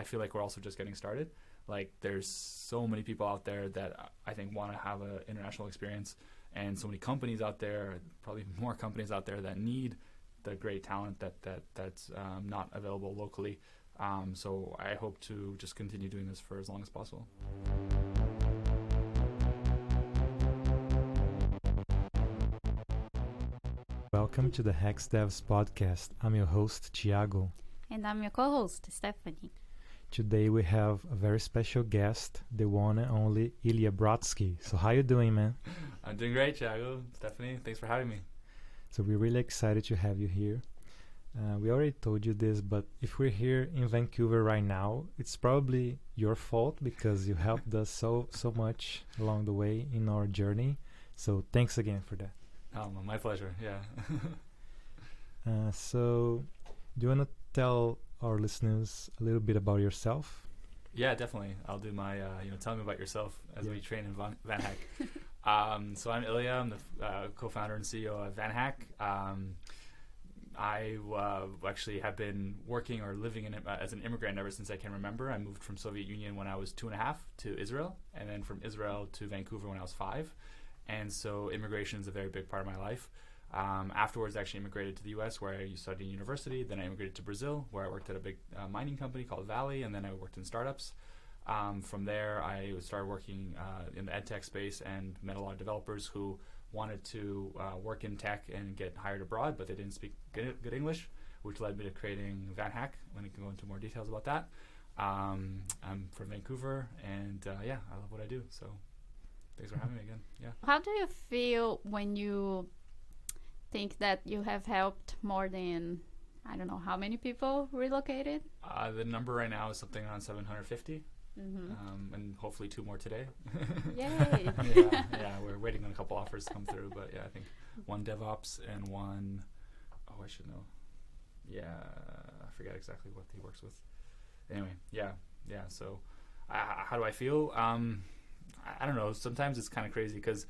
I feel like we're also just getting started. Like there's so many people out there that I think want to have an international experience, and so many companies out there, probably more companies out there that need the great talent that's not available locally. So I hope to just continue doing this for as long as possible. Welcome to the hexdevs podcast. I'm your host, Thiago. And I'm your co-host, Stephanie. Today we have a very special guest, the one and only Ilya Brotzky. So how you doing, man? I'm doing great, Thiago. Stephanie, thanks for having me. So we're really excited to have you here. We already told you this, but if we're here in Vancouver right now, it's probably your fault because you helped us so much along the way in our journey. So thanks again for that. Oh, my pleasure. Yeah. So do you want to tell our listeners a little bit about yourself? Yeah, definitely. I'll do my, tell me about yourself as we train in VanHack. So I'm Ilya. I'm the co-founder and CEO of VanHack. I actually have been working or living as an immigrant ever since I can remember. I moved from Soviet Union when I was 2.5 to Israel, and then from Israel to Vancouver when I was 5. And so immigration is a very big part of my life. Afterwards, I actually immigrated to the U.S. where I studied university. Then I immigrated to Brazil, where I worked at a big mining company called Valley, and then I worked in startups. From there, I started working in the edtech space and met a lot of developers who wanted to work in tech and get hired abroad, but they didn't speak good English, which led me to creating VanHack. I can go into more details about that. I'm from Vancouver, and I love what I do. So thanks for having me again. Yeah. How do you feel when you think that you have helped more than, I don't know, how many people relocated? The number right now is something around 750. And hopefully 2 more today. Yay! yeah, we're waiting on a couple offers to come through, but yeah, I think 1 DevOps and 1, I should know. Yeah, I forget exactly what he works with. Anyway, yeah. So how do I feel? I don't know. Sometimes it's kind of crazy because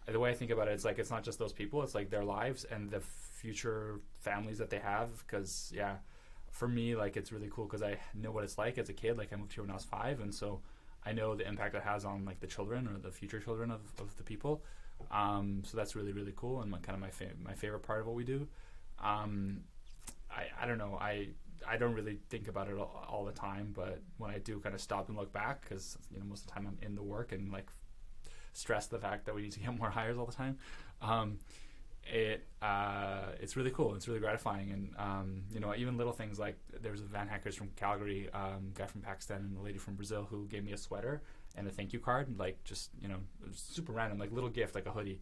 the way I think about it, it's like it's not just those people. It's like their lives and the future families that they have. Because, for me, like it's really cool because I know what it's like as a kid. Like I moved here when I was 5, and so I know the impact it has on like the children or the future children of the people. So that's really, really cool and my favorite part of what we do. I don't know. I don't really think about it all the time, but when I do kind of stop and look back, because most of the time I'm in the work and like stress the fact that we need to get more hires all the time. It's really cool. It's really gratifying, and even little things like there's a VanHackers from Calgary, guy from Pakistan, and a lady from Brazil who gave me a sweater and a thank you card, like just it was super random, like little gift, like a hoodie.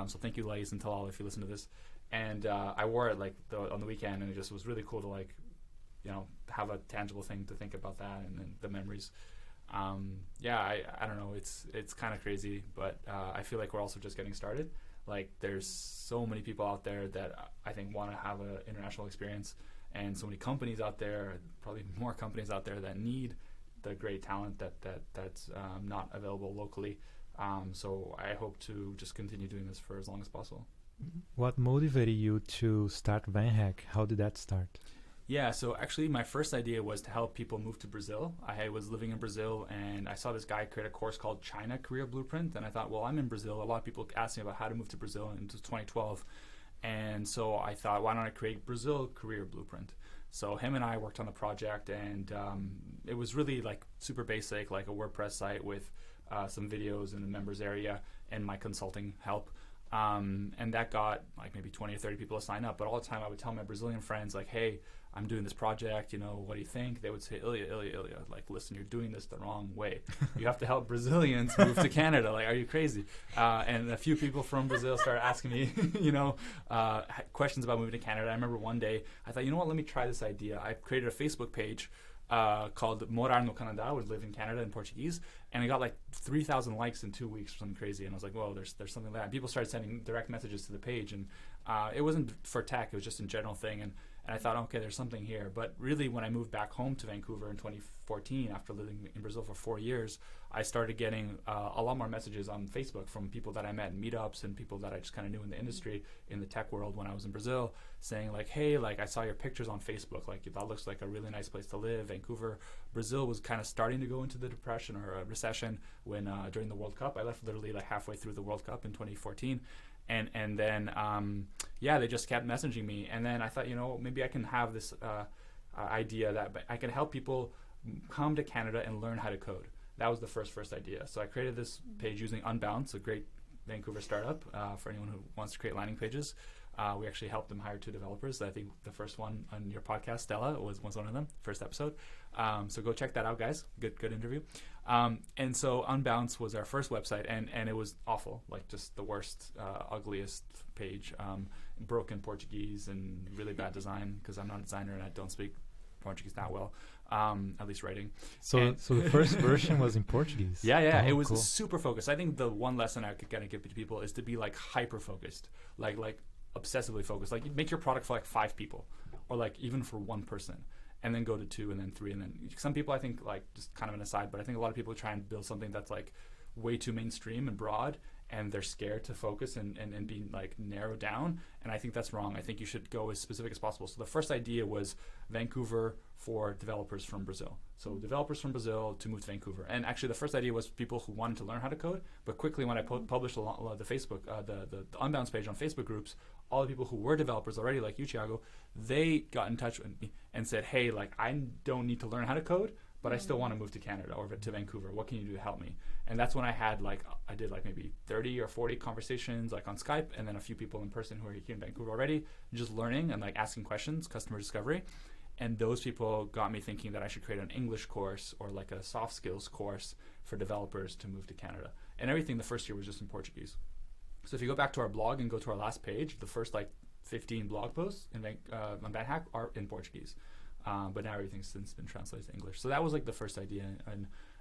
So thank you, Ilyas and Talal, if you listen to this. And I wore it like on the weekend, and it just was really cool to like have a tangible thing to think about that and then the memories. I don't know. It's kind of crazy, but I feel like we're also just getting started. Like there's so many people out there that I think want to have an international experience, and so many companies out there, probably more companies out there that need the great talent that's not available locally. So I hope to just continue doing this for as long as possible. What motivated you to start VanHack? How did that start? Yeah, so actually my first idea was to help people move to Brazil. I was living in Brazil, and I saw this guy create a course called China Career Blueprint, and I thought, well, I'm in Brazil. A lot of people asked me about how to move to Brazil in 2012, and so I thought, why don't I create Brazil Career Blueprint? So him and I worked on the project, and it was really like super basic, like a WordPress site with some videos in the members area and my consulting help. And that got like maybe 20 or 30 people to sign up. But all the time I would tell my Brazilian friends, like, hey, I'm doing this project, what do you think? They would say, Ilya, like, listen, you're doing this the wrong way. You have to help Brazilians move to Canada. Like, are you crazy? And a few people from Brazil started asking me, questions about moving to Canada. I remember one day, I thought, let me try this idea. I created a Facebook page called Morar no Canadá, would live in Canada in Portuguese, and it got like 3,000 likes in 2 weeks or something crazy. And I was like, whoa, there's something like that. And people started sending direct messages to the page, and it wasn't for tech, it was just a general thing. And I thought, okay, there's something here. But really, when I moved back home to Vancouver in 2014, after living in Brazil for 4 years, I started getting a lot more messages on Facebook from people that I met in meetups and people that I just kind of knew in the industry, in the tech world when I was in Brazil, saying like, hey, like I saw your pictures on Facebook, like that looks like a really nice place to live. Vancouver, Brazil was kind of starting to go into the depression or a recession when during the World Cup. I left literally like halfway through the World Cup in 2014. And then they just kept messaging me, and then I thought, maybe I can have this idea that I can help people come to Canada and learn how to code. That was the first idea. So I created this page using Unbounce, a great Vancouver startup for anyone who wants to create landing pages. We actually helped them hire 2 developers. I think the first one on your podcast, Stella, was one of them, first episode. So go check that out, guys. Good interview. And so Unbounce was our first website, and it was awful, like just the worst, ugliest page, broken Portuguese and really bad design, because I'm not a designer and I don't speak Portuguese that well, at least writing. So the first version was in Portuguese? Yeah. It was cool. Super focused. I think the one lesson I could kind of give to people is to be like hyper focused, like obsessively focused. Like make your product for like 5 people, or like even for 1 person, and then go to 2 and then 3, and then some people, I think, like just kind of an aside, but I think a lot of people try and build something that's like way too mainstream and broad, and they're scared to focus and be like narrowed down. And I think that's wrong. I think you should go as specific as possible. So the first idea was Vancouver for developers from Brazil. So developers from Brazil to move to Vancouver. And actually the first idea was people who wanted to learn how to code. But quickly when I published the Facebook, the Unbounce page on Facebook groups, all the people who were developers already, like you, Thiago, they got in touch with me and said, hey, like I don't need to learn how to code, but I still want to move to Canada or to Vancouver. What can you do to help me? And that's when I did maybe 30 or 40 conversations like on Skype, and then a few people in person who are here in Vancouver already, just learning and like asking questions, customer discovery. And those people got me thinking that I should create an English course or like a soft skills course for developers to move to Canada. And everything the first year was just in Portuguese. So if you go back to our blog and go to our last page, the first 15 blog posts on VanHack are in Portuguese. But now everything's since been translated to English. So that was like the first idea.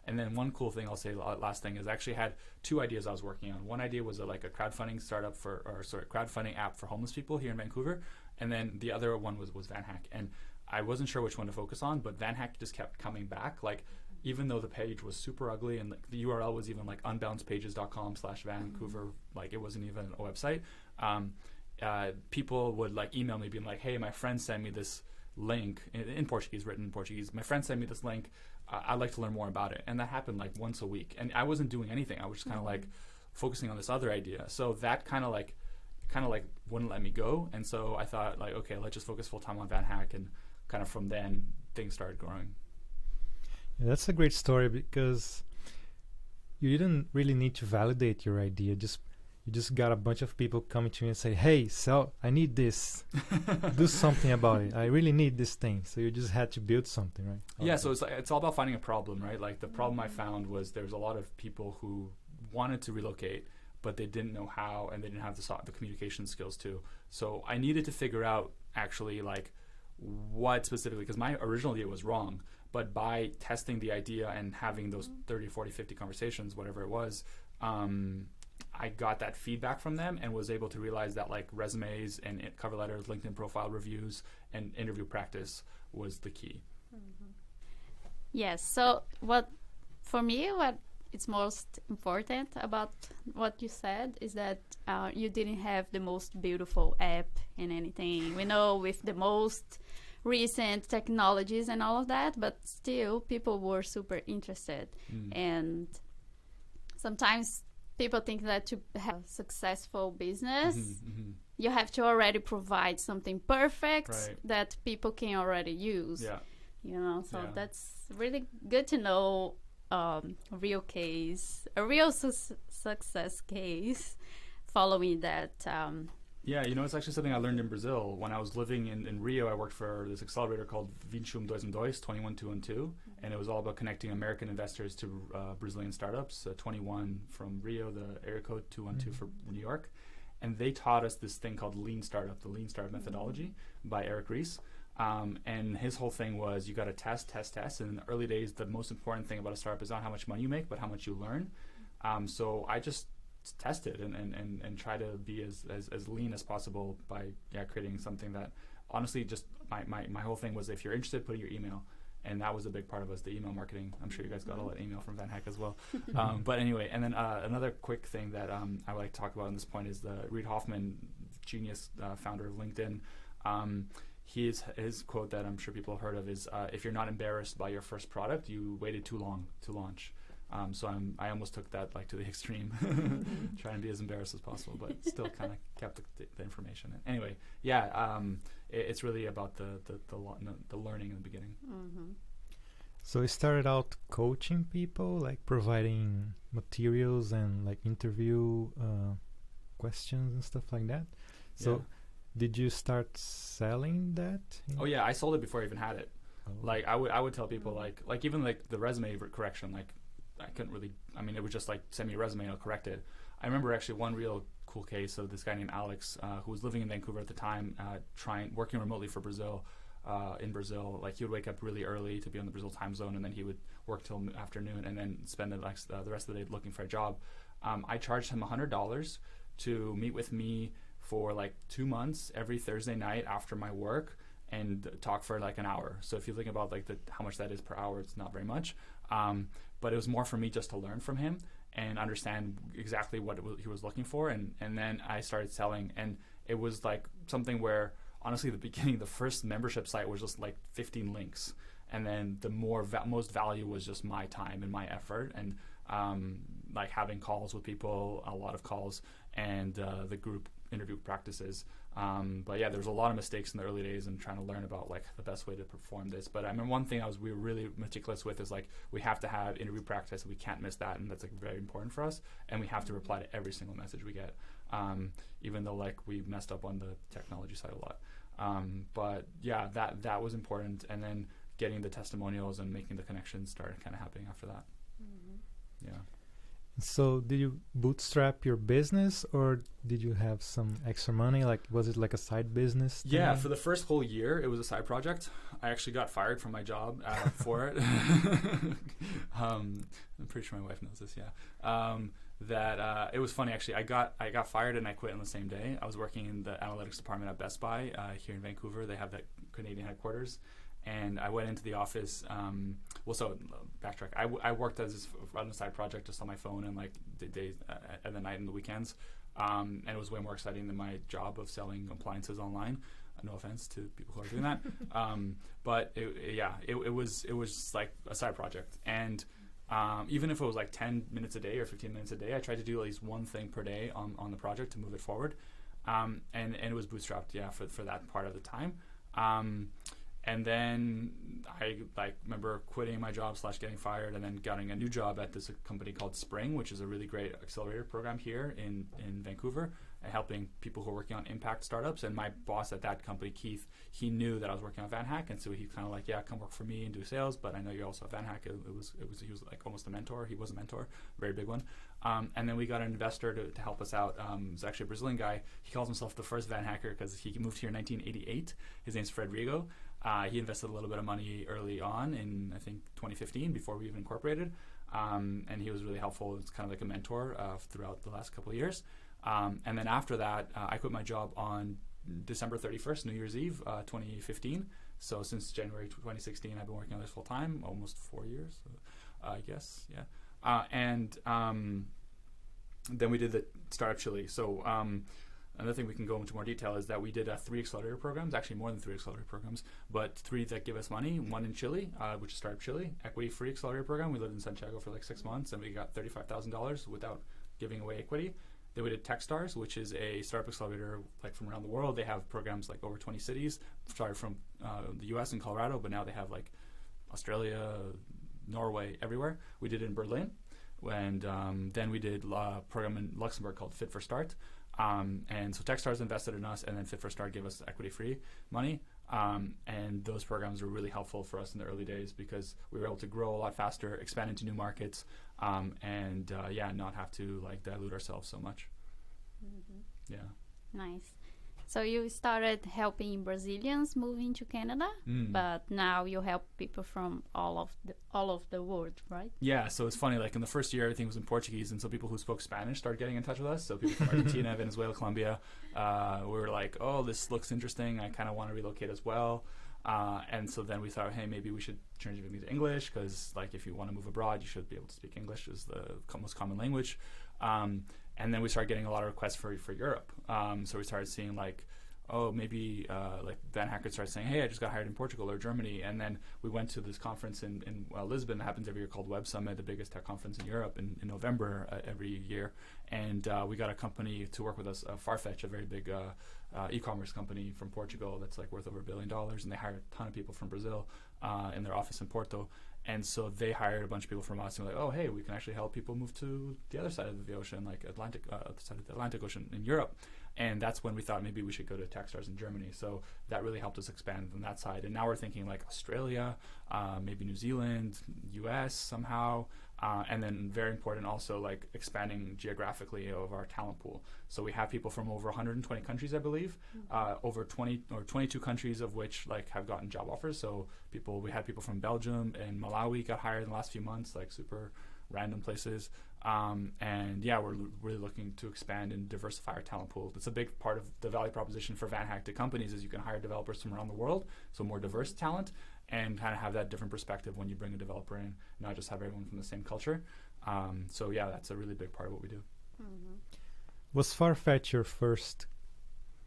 And then one cool thing I'll say, last thing, is I actually had 2 ideas I was working on. One idea was a crowdfunding crowdfunding app for homeless people here in Vancouver. And then the other one was VanHack. And I wasn't sure which one to focus on, but VanHack just kept coming back. Like, even though the page was super ugly and the URL was even like unbouncepages.com/Vancouver, like it wasn't even a website, people would like email me being like, hey, my friend sent me this link in Portuguese, written in Portuguese. My friend sent me this link. I'd like to learn more about it. And that happened like once a week. And I wasn't doing anything. I was just kind of like focusing on this other idea. So that kind of like wouldn't let me go. And so I thought like, okay, let's just focus full time on VanHack. And kind of from then things started growing. Yeah, that's a great story, because you didn't really need to validate your idea. You just got a bunch of people coming to you and say, hey, so I need this. Do something about it. I really need this thing. So you just had to build something, right? Yeah, so it's all about finding a problem, right? Like the problem I found was there's a lot of people who wanted to relocate, but they didn't know how, and they didn't have the communication skills too. So I needed to figure out actually like what specifically, because my original idea was wrong, but by testing the idea and having those 30, 40, 50 conversations, whatever it was, I got that feedback from them and was able to realize that like resumes and cover letters, LinkedIn profile reviews, and interview practice was the key. Yes. So what it's most important about what you said is that you didn't have the most beautiful app and anything. We know with the most recent technologies and all of that, but still people were super interested. And sometimes people think that to have a successful business, you have to already provide something perfect that people can already use. So that's really good to know. A real success case following that. It's actually something I learned in Brazil. When I was living in Rio, I worked for this accelerator called 21212, and it was all about connecting American investors to Brazilian startups. 21 from Rio, the area code 212 for New York. And they taught us this thing called Lean Startup, the Lean Startup methodology by Eric Ries. And his whole thing was you got to test. And in the early days, the most important thing about a startup is not how much money you make, but how much you learn. So I just tested and try to be as lean as possible by creating something that honestly, just my whole thing was if you're interested, put in your email. And that was a big part of us, the email marketing. I'm sure you guys got all that email from VanHack as well. But anyway, and then another quick thing that I would like to talk about on this point is the Reid Hoffman, genius founder of LinkedIn. His quote that I'm sure people have heard of is, if you're not embarrassed by your first product, you waited too long to launch. So I almost took that like to the extreme, trying to be as embarrassed as possible, but still kind of kept the information. Anyway, yeah, it's really about the learning in the beginning. So you started out coaching people, like providing materials and like interview questions and stuff like that. So did you start selling that? Oh yeah, I sold it before I even had it. Like I would tell people like even like the resume correction, like I couldn't really, I mean, it was just like send me a resume and I'll correct it. I remember actually one real cool case of this guy named Alex who was living in Vancouver at the time, working remotely for Brazil. In Brazil, like he would wake up really early to be on the Brazil time zone, and then he would work till afternoon, and then spend the rest of the day looking for a job. I charged him $100 to meet with me for like 2 months every Thursday night after my work and talk for like an hour. So if you think about like how much that is per hour, it's not very much. But it was more for me just to learn from him and understand exactly what he was looking for, and then I started selling, and it was like something where honestly, the beginning, the first membership site was just like 15 links. And then the most value was just my time and my effort, and like having calls with people, a lot of calls, and the group interview practices. But yeah, there was a lot of mistakes in the early days and trying to learn about like the best way to perform this. But I remember one thing we were really meticulous with is like we have to have interview practice. We can't miss that, and that's like very important for us. And we have to reply to every single message we get, even though like we messed up on the technology side a lot. But yeah, that was important, and then getting the testimonials and making the connections started kind of happening after that. Yeah. So did you bootstrap your business, or did you have some extra money? Like, was it like a side business thing? Yeah, for the first whole year, it was a side project. I actually got fired from my job for it. I'm pretty sure my wife knows this. Yeah. It was funny actually. I got fired and I quit on the same day. I was working in the analytics department at Best Buy here in Vancouver. They have that Canadian headquarters, and I went into the office. Backtrack. I worked on a side project just on my phone and like the days and the night and the weekends, and it was way more exciting than my job of selling appliances online. No offense to people who are doing that, but it was like a side project, and even if it was like 10 minutes a day or 15 minutes a day, I tried to do at least one thing per day on the project to move it forward, and it was bootstrapped, for that part of the time. And then I remember quitting my job / getting fired, and then getting a new job at this company called Spring, which is a really great accelerator program here in Vancouver, and helping people who are working on impact startups. And my boss at that company, Keith, he knew that I was working on VanHack, and so he kind of like, yeah, come work for me and do sales. But I know you're also at VanHack. He was like almost a mentor. He was a mentor, very big one. And then we got an investor to help us out. It's actually a Brazilian guy. He calls himself the first VanHacker because he moved here in 1988. His name's Frederico. He invested a little bit of money early on in, I think, 2015 before we even incorporated. And he was really helpful. It's kind of like a mentor throughout the last couple of years. And then after that, I quit my job on December 31st, New Year's Eve, 2015. So since January 2016, I've been working on this full time, almost 4 years, I guess. Yeah. And then we did the Startup Chile. So another thing we can go into more detail is that we did 3 accelerator programs, actually more than 3 accelerator programs, but 3 that give us money. One in Chile, which is Startup Chile, equity-free accelerator program. We lived in Santiago for like 6 months, and we got $35,000 without giving away equity. Then we did Techstars, which is a startup accelerator like from around the world. They have programs like over 20 cities, started from the US and Colorado, but now they have like Australia, Norway, everywhere. We did it in Berlin. And then we did a program in Luxembourg called Fit for Start. And so Techstars invested in us, and then Fit for Start gave us equity-free money. And those programs were really helpful for us in the early days because we were able to grow a lot faster, expand into new markets, and not have to like dilute ourselves so much. Yeah. Nice. So you started helping Brazilians moving to Canada, but now you help people from all of the world, right? Yeah, so it's funny, like in the first year everything was in Portuguese, and so people who spoke Spanish started getting in touch with us. So people from Argentina, Venezuela, Colombia, we were like, oh, this looks interesting, I kind of want to relocate as well. And so then we thought, hey, maybe we should change everything to English, because like if you want to move abroad, you should be able to speak English as the most common language. And then we started getting a lot of requests for Europe. So we started seeing like, oh, maybe like VanHack started saying, hey, I just got hired in Portugal or Germany. And then we went to this conference in Lisbon that happens every year called Web Summit, the biggest tech conference in Europe in November every year. And we got a company to work with us, Farfetch, a very big e-commerce company from Portugal that's like worth over $1 billion. And they hired a ton of people from Brazil in their office in Porto. And so they hired a bunch of people from us and were like, oh, hey, we can actually help people move to the other side of the ocean, like other side of the Atlantic Ocean in Europe. And that's when we thought maybe we should go to Techstars in Germany. So that really helped us expand on that side. And now we're thinking like Australia, maybe New Zealand, US somehow. And then very important also like expanding geographically of our talent pool. So we have people from over 120 countries, I believe, over 20 or 22 countries of which like have gotten job offers. So we had people from Belgium and Malawi got hired in the last few months, like super random places. And yeah, we're really looking to expand and diversify our talent pool. It's a big part of the value proposition for VanHack to companies is you can hire developers from around the world, so more diverse talent, and kind of have that different perspective when you bring a developer in, not just have everyone from the same culture. So yeah, that's a really big part of what we do. Mm-hmm. Was Farfetch your first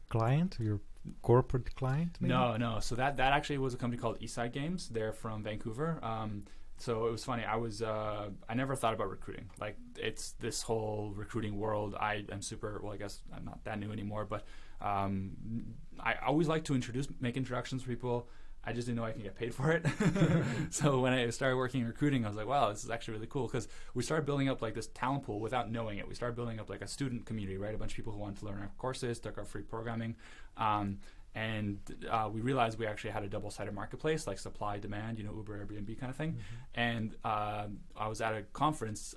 client, your corporate client? Maybe? No. So that actually was a company called Eastside Games. They're from Vancouver. So it was funny. I never thought about recruiting. Like it's this whole recruiting world. I am I guess I'm not that new anymore, but I always like to make introductions for people. I just didn't know I can get paid for it. So when I started working in recruiting, I was like, wow, this is actually really cool, because we started building up like this talent pool without knowing it. We started building up like a student community, right? A bunch of people who wanted to learn our courses, took our free programming. And we realized we actually had a double-sided marketplace, like supply, demand, Uber, Airbnb kind of thing. Mm-hmm. And I was at a conference,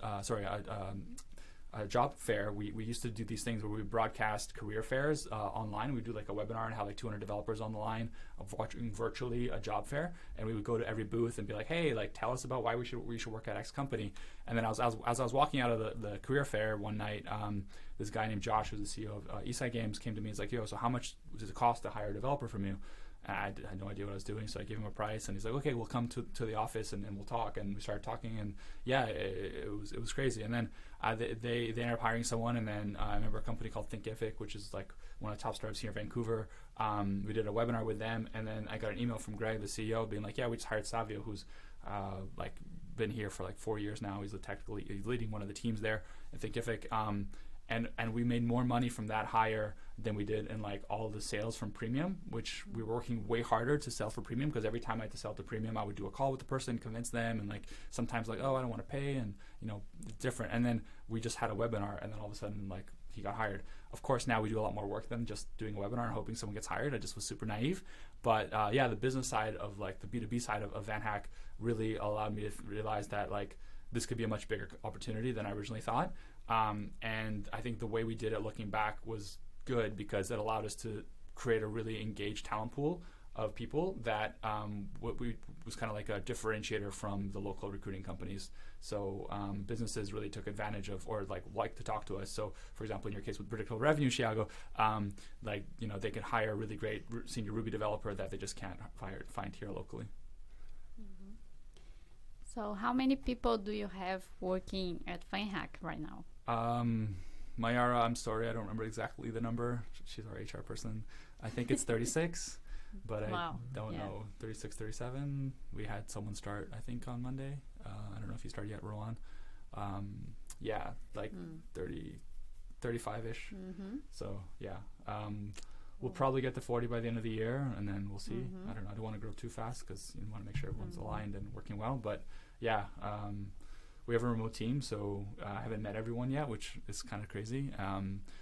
a job fair. We used to do these things where we broadcast career fairs online. We'd do like a webinar and have like 200 developers on the line watching virtually a job fair. And we would go to every booth and be like, hey, like tell us about why we should work at X company. And then as I was walking out of the career fair one night, this guy named Josh, who's the CEO of Eastside Games, came to me and was like, yo, so how much does it cost to hire a developer from you? And I had no idea what I was doing, so I gave him a price, and he's like, okay, we'll come to the office and we'll talk. And we started talking, and yeah, it was crazy. And then they ended up hiring someone, and then I remember a company called Thinkific, which is like one of the top startups here in Vancouver. We did a webinar with them, and then I got an email from Greg, the CEO, being like, yeah, we just hired Savio, who's like been here for like 4 years now. He's leading one of the teams there at Thinkific. And we made more money from that hire than we did in like all the sales from premium, which we were working way harder to sell for premium, because every time I had to sell to premium, I would do a call with the person, convince them, and like sometimes like, oh, I don't want to pay, and it's different. And then we just had a webinar, and then all of a sudden like he got hired. Of course, now we do a lot more work than just doing a webinar and hoping someone gets hired. I just was super naive. But yeah, the business side of like the B2B side of VanHack really allowed me to realize that like this could be a much bigger opportunity than I originally thought. And I think the way we did it looking back was good, because it allowed us to create a really engaged talent pool of people that was kind of like a differentiator from the local recruiting companies. So businesses really took advantage of, or like to talk to us. So for example, in your case with predictable revenue, Thiago, they can hire a really great senior Ruby developer that they just can't find here locally. Mm-hmm. So how many people do you have working at VanHack right now? Mayara, I'm sorry, I don't remember exactly the number. She's our HR person. I think it's 36, but wow. I don't know. 36, 37. We had someone start, I think, on Monday. I don't know if you started yet, Rowan. 30, 35-ish. Mm-hmm. So, yeah. We'll probably get to 40 by the end of the year, and then we'll see. Mm-hmm. I don't know. I don't want to grow too fast, because you want to make sure everyone's aligned and working well. But, yeah, we have a remote team, so I haven't met everyone yet, which is kind of crazy.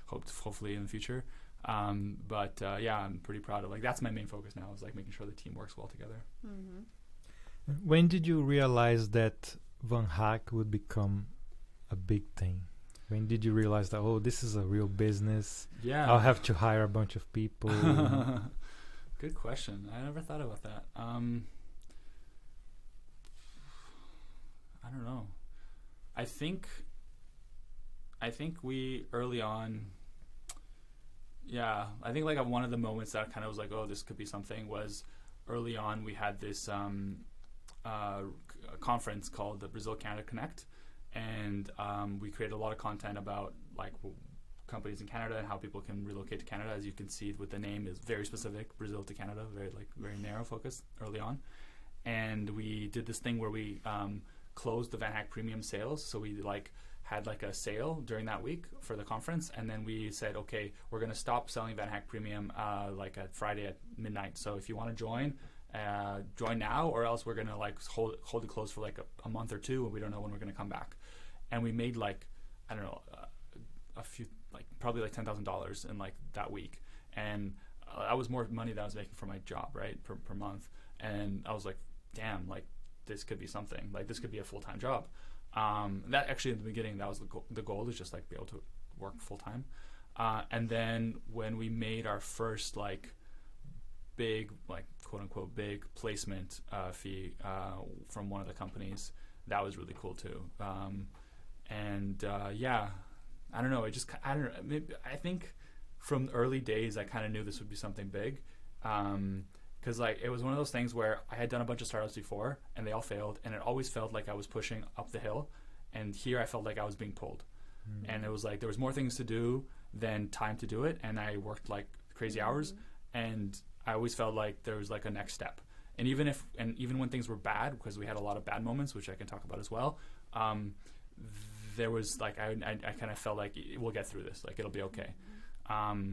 Hopefully in the future. But yeah, I'm pretty proud of that's my main focus now, is making sure the team works well together. Mm-hmm. When did you realize that VanHack would become a big thing? When did you realize that, oh, this is a real business? Yeah. I'll have to hire a bunch of people. Good question. I never thought about that. I don't know. I think we early on, I think like one of the moments that kind of was like, oh, this could be something, was early on we had this conference called the Brazil Canada Connect, and we created a lot of content about like companies in Canada and how people can relocate to Canada. As you can see with the name, is very specific, Brazil to Canada, very narrow focus early on. And we did this thing where we closed the VanHack premium sales. So we had a sale during that week for the conference, and then we said, okay, we're going to stop selling VanHack premium at Friday at midnight. So if you want to join now, or else we're going to hold it closed for a month or two, and we don't know when we're going to come back. And we made a few, probably $10,000 in that week, and that was more money that I was making for my job, right, per month. And I was like, damn, this could be something, this could be a full-time job. That actually in the beginning, that was the goal, is just be able to work full-time. And then when we made our first big, quote unquote big placement fee from one of the companies, that was really cool too. I don't know. I don't know. Maybe, I think from early days, I kind of knew this would be something big. Because it was one of those things where I had done a bunch of startups before and they all failed, and it always felt like I was pushing up the hill, and here I felt like I was being pulled. And it was there was more things to do than time to do it, and I worked crazy hours, and I always felt like there was a next step. And even when things were bad, because we had a lot of bad moments, which I can talk about as well, there was I kind of felt like we'll get through this, it'll be okay.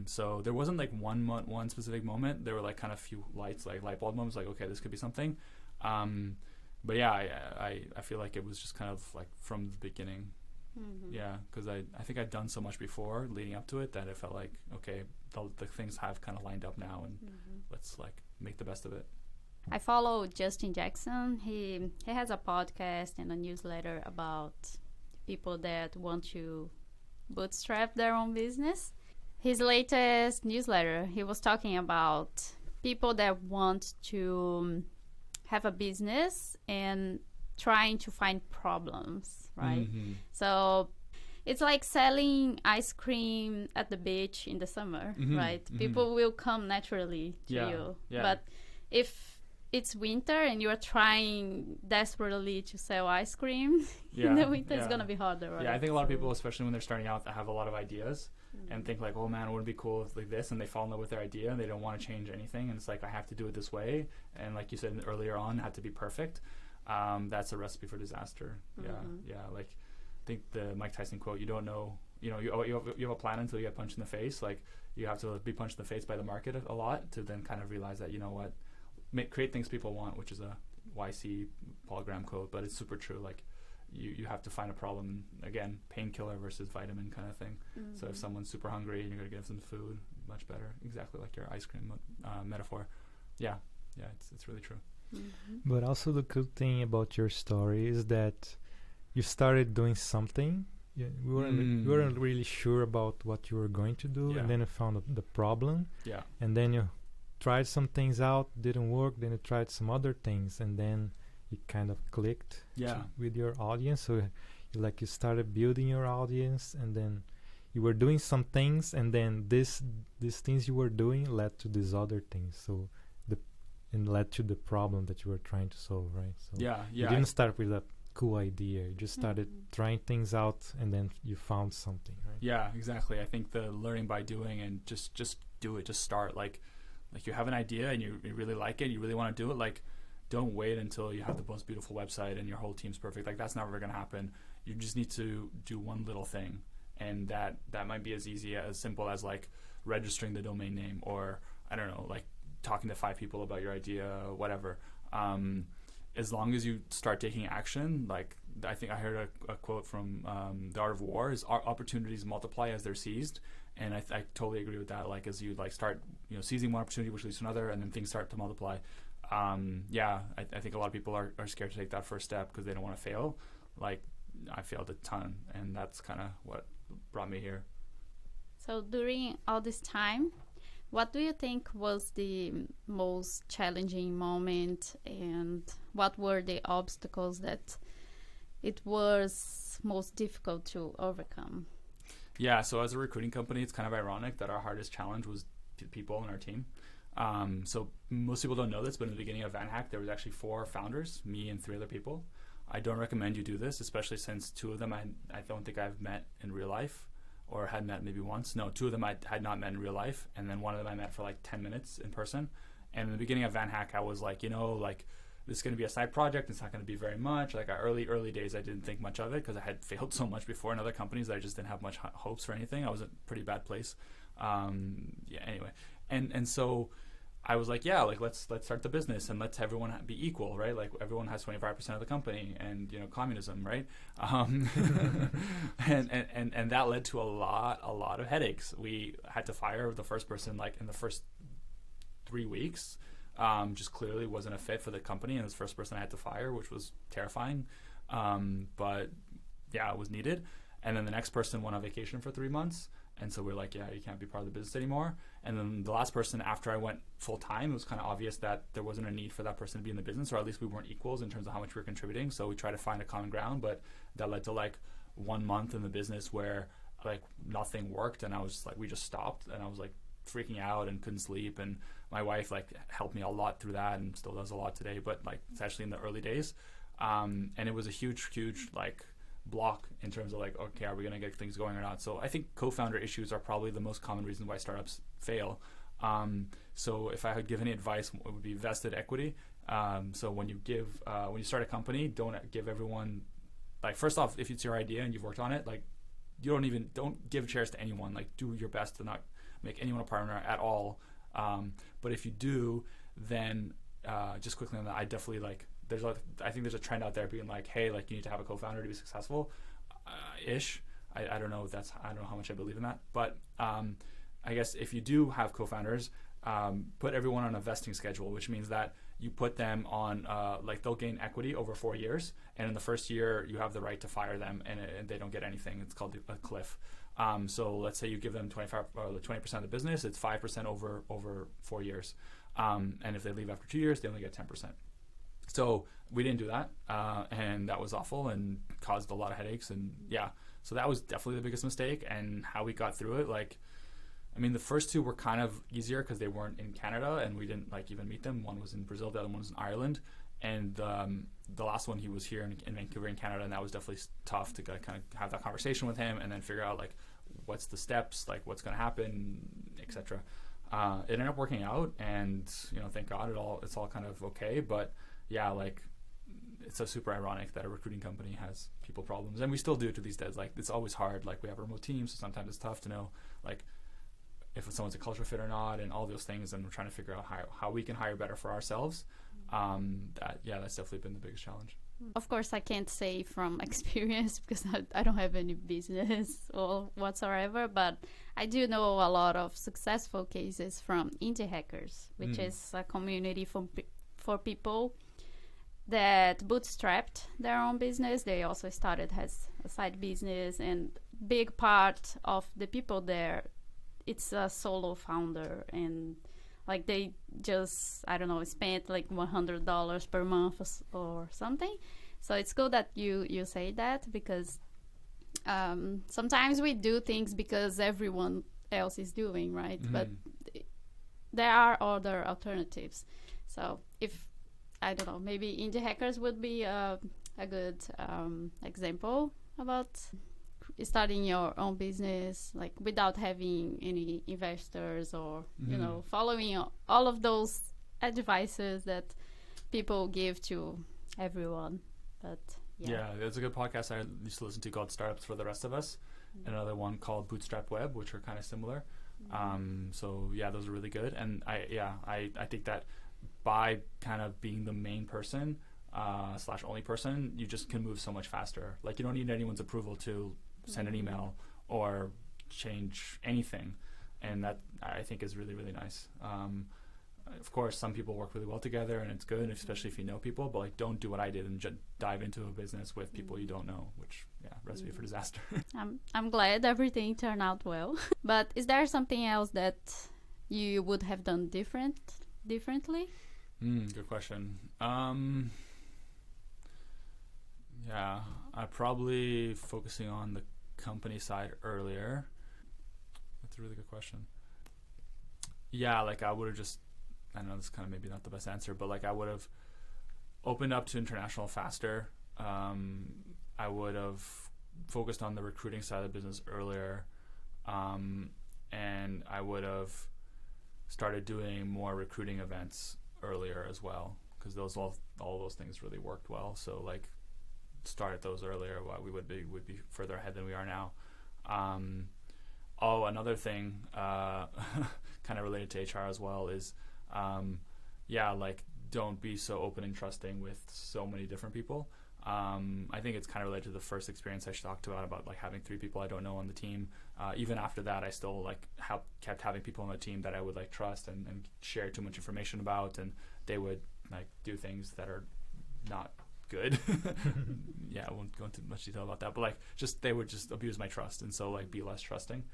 So there wasn't one specific moment. There were kind of few light bulb moments, okay, this could be something. But yeah, I feel like it was just kind of from the beginning. Yeah, because I think I'd done so much before leading up to it that it felt like, okay, the things have kind of lined up now, and let's make the best of it. I follow Justin Jackson. He has a podcast and a newsletter about people that want to bootstrap their own business. His latest newsletter, he was talking about people that want to have a business and trying to find problems, right? So it's like selling ice cream at the beach in the summer, right? People will come naturally to you. Yeah. But if it's winter and you're trying desperately to sell ice cream, in the winter it's going to be harder, right? Yeah, I think a lot of people, especially when they're starting out, have a lot of ideas and think oh man, wouldn't it be cool if this, and they fall in love with their idea and they don't want to change anything, and it's I have to do it this way, and like you said earlier on, had to be perfect. That's a recipe for disaster. I think the Mike Tyson quote, you don't know, you have a plan until you get punched in the face. You have to be punched in the face by the market a lot to then kind of realize that, create things people want, which is a YC Paul Graham quote, but it's super true. You have to find a problem. Again, painkiller versus vitamin kind of thing. So if someone's super hungry and you're going to give them food, much better. Exactly like your ice cream metaphor. Yeah, it's really true. But also the good thing about your story is that you started doing something. Yeah, we weren't really sure about what you were going to do, and then you found the problem. Yeah, and then you tried some things out, didn't work. Then you tried some other things, and then it kind of clicked with your audience. So you started building your audience, and then you were doing some things, and then these things you were doing led to these other things. So and led to the problem that you were trying to solve, right? So you didn't start with a cool idea. You just started trying things out, and then you found something, right? Yeah, exactly. I think the learning by doing, and just do it. Just start. You have an idea and you really like it, you really want to do it. Don't wait until you have the most beautiful website and your whole team's perfect. That's never going to happen. You just need to do one little thing, and that might be as simple as registering the domain name, or I don't know, talking to 5 people about your idea, whatever. As long as you start taking action, I think I heard a quote from The Art of War, is opportunities multiply as they're seized. And I totally agree with that. As you start, seizing one opportunity, which leads to another, and then things start to multiply. I think a lot of people are scared to take that first step because they don't want to fail. I failed a ton, and that's kind of what brought me here. So during all this time, what do you think was the most challenging moment, and what were the obstacles that it was most difficult to overcome? Yeah, so as a recruiting company, it's kind of ironic that our hardest challenge was people in our team. So most people don't know this, but in the beginning of VanHack, there was actually 4 founders, me and 3 other people. I don't recommend you do this, especially since 2 of them I don't think I've met in real life, or had met maybe once. No, 2 of them I had not met in real life, and then 1 of them I met for like 10 minutes in person. And in the beginning of VanHack, I was like, this is going to be a side project. It's not going to be very much. Like our early days, I didn't think much of it because I had failed so much before in other companies that I just didn't have much hopes for anything. I was in a pretty bad place. Anyway. And so I was like, let's start the business and let's everyone be equal, right? Like everyone has 25% of the company, and communism, right? And that led to a lot of headaches. We had to fire the first person like in the first 3 weeks. Just clearly wasn't a fit for the company, and it was the first person I had to fire, which was terrifying. But yeah, it was needed. And then the next person went on vacation for 3 months. And so we're like, you can't be part of the business anymore. And then the last person, after I went full time, it was kind of obvious that there wasn't a need for that person to be in the business, or at least we weren't equals in terms of how much we were contributing. So we tried to find a common ground, but that led to like 1 month in the business where like nothing worked. And I was like, we just stopped, and I was like freaking out and couldn't sleep. And my wife like helped me a lot through that and still does a lot today, but like especially in the early days. And it was a huge like block in terms of like, okay, are we going to get things going or not? So I think co-founder issues are probably the most common reason why startups fail. So if I could give any advice, it would be vested equity. So when you start a company, don't give everyone, like, first off, if it's your idea and you've worked on it, like don't give shares to anyone. Like do your best to not make anyone a partner at all. But if you do, then just quickly on that, I definitely like, I think there's a trend out there being like, hey, like you need to have a co-founder to be successful, ish. I don't know I don't know how much I believe in that, but I guess if you do have co-founders, put everyone on a vesting schedule, which means that you put them on like they'll gain equity over 4 years, and in the first year you have the right to fire them, and they don't get anything. It's called a cliff. So let's say you give them 20% of the business, it's 5% over 4 years, and if they leave after 2 years, they only get 10%. So we didn't do that, and that was awful and caused a lot of headaches. And yeah, so that was definitely the biggest mistake. And how we got through it, like, I mean, the first 2 were kind of easier because they weren't in Canada and we didn't like even meet them. One was in Brazil, the other one was in Ireland, and the last one, he was here in Vancouver in Canada, and that was definitely tough to kind of have that conversation with him and then figure out like what's the steps, like what's going to happen, etc. It ended up working out, and thank God it's all kind of okay. But yeah, like it's so super ironic that a recruiting company has people problems, and we still do to these days. Like it's always hard. Like we have a remote team, so sometimes it's tough to know like if someone's a culture fit or not, and all those things. And we're trying to figure out how we can hire better for ourselves. That's definitely been the biggest challenge. Of course, I can't say from experience because I don't have any business or whatsoever, but I do know a lot of successful cases from indie hackers, which is a community for people that bootstrapped their own business. They also started as a side business, and big part of the people there, it's a solo founder, and like they just, I don't know, spent like $100 per month or something. So it's good that you say that, because sometimes we do things because everyone else is doing, right? But there are other alternatives. So if, I don't know, maybe indie hackers would be a good example about starting your own business, like without having any investors or following all of those advices that people give to everyone. But yeah, there's a good podcast I used to listen to called Startups for the Rest of Us, another one called Bootstrapped Web, which are kind of similar. So yeah, those are really good. And I think that by kind of being the main person / only person, you just can move so much faster. Like you don't need anyone's approval to send an email or change anything, and that I think is really, really nice. of course, some people work really well together, and it's good, especially if you know people. But like, don't do what I did and dive into a business with people you don't know, which recipe for disaster. I'm glad everything turned out well. But is there something else that you would have done differently? Good question. Yeah, I probably focusing on the company side earlier. That's a really good question. Yeah, like I would have just, I know this is kind of maybe not the best answer, but like I would have opened up to international faster. I would have focused on the recruiting side of the business earlier. And I would have started doing more recruiting events earlier as well, because those all those things really worked well. So like start at those earlier, we would be further ahead than we are now. Another thing kind of related to HR as well is like don't be so open and trusting with so many different people. I think it's kind of related to the first experience I talked about like having 3 people I don't know on the team. Even after that, I still like kept having people on the team that I would like trust and share too much information about, and they would like do things that are not good. I won't go into much detail about that, but like just they would just abuse my trust, and so like be less trusting.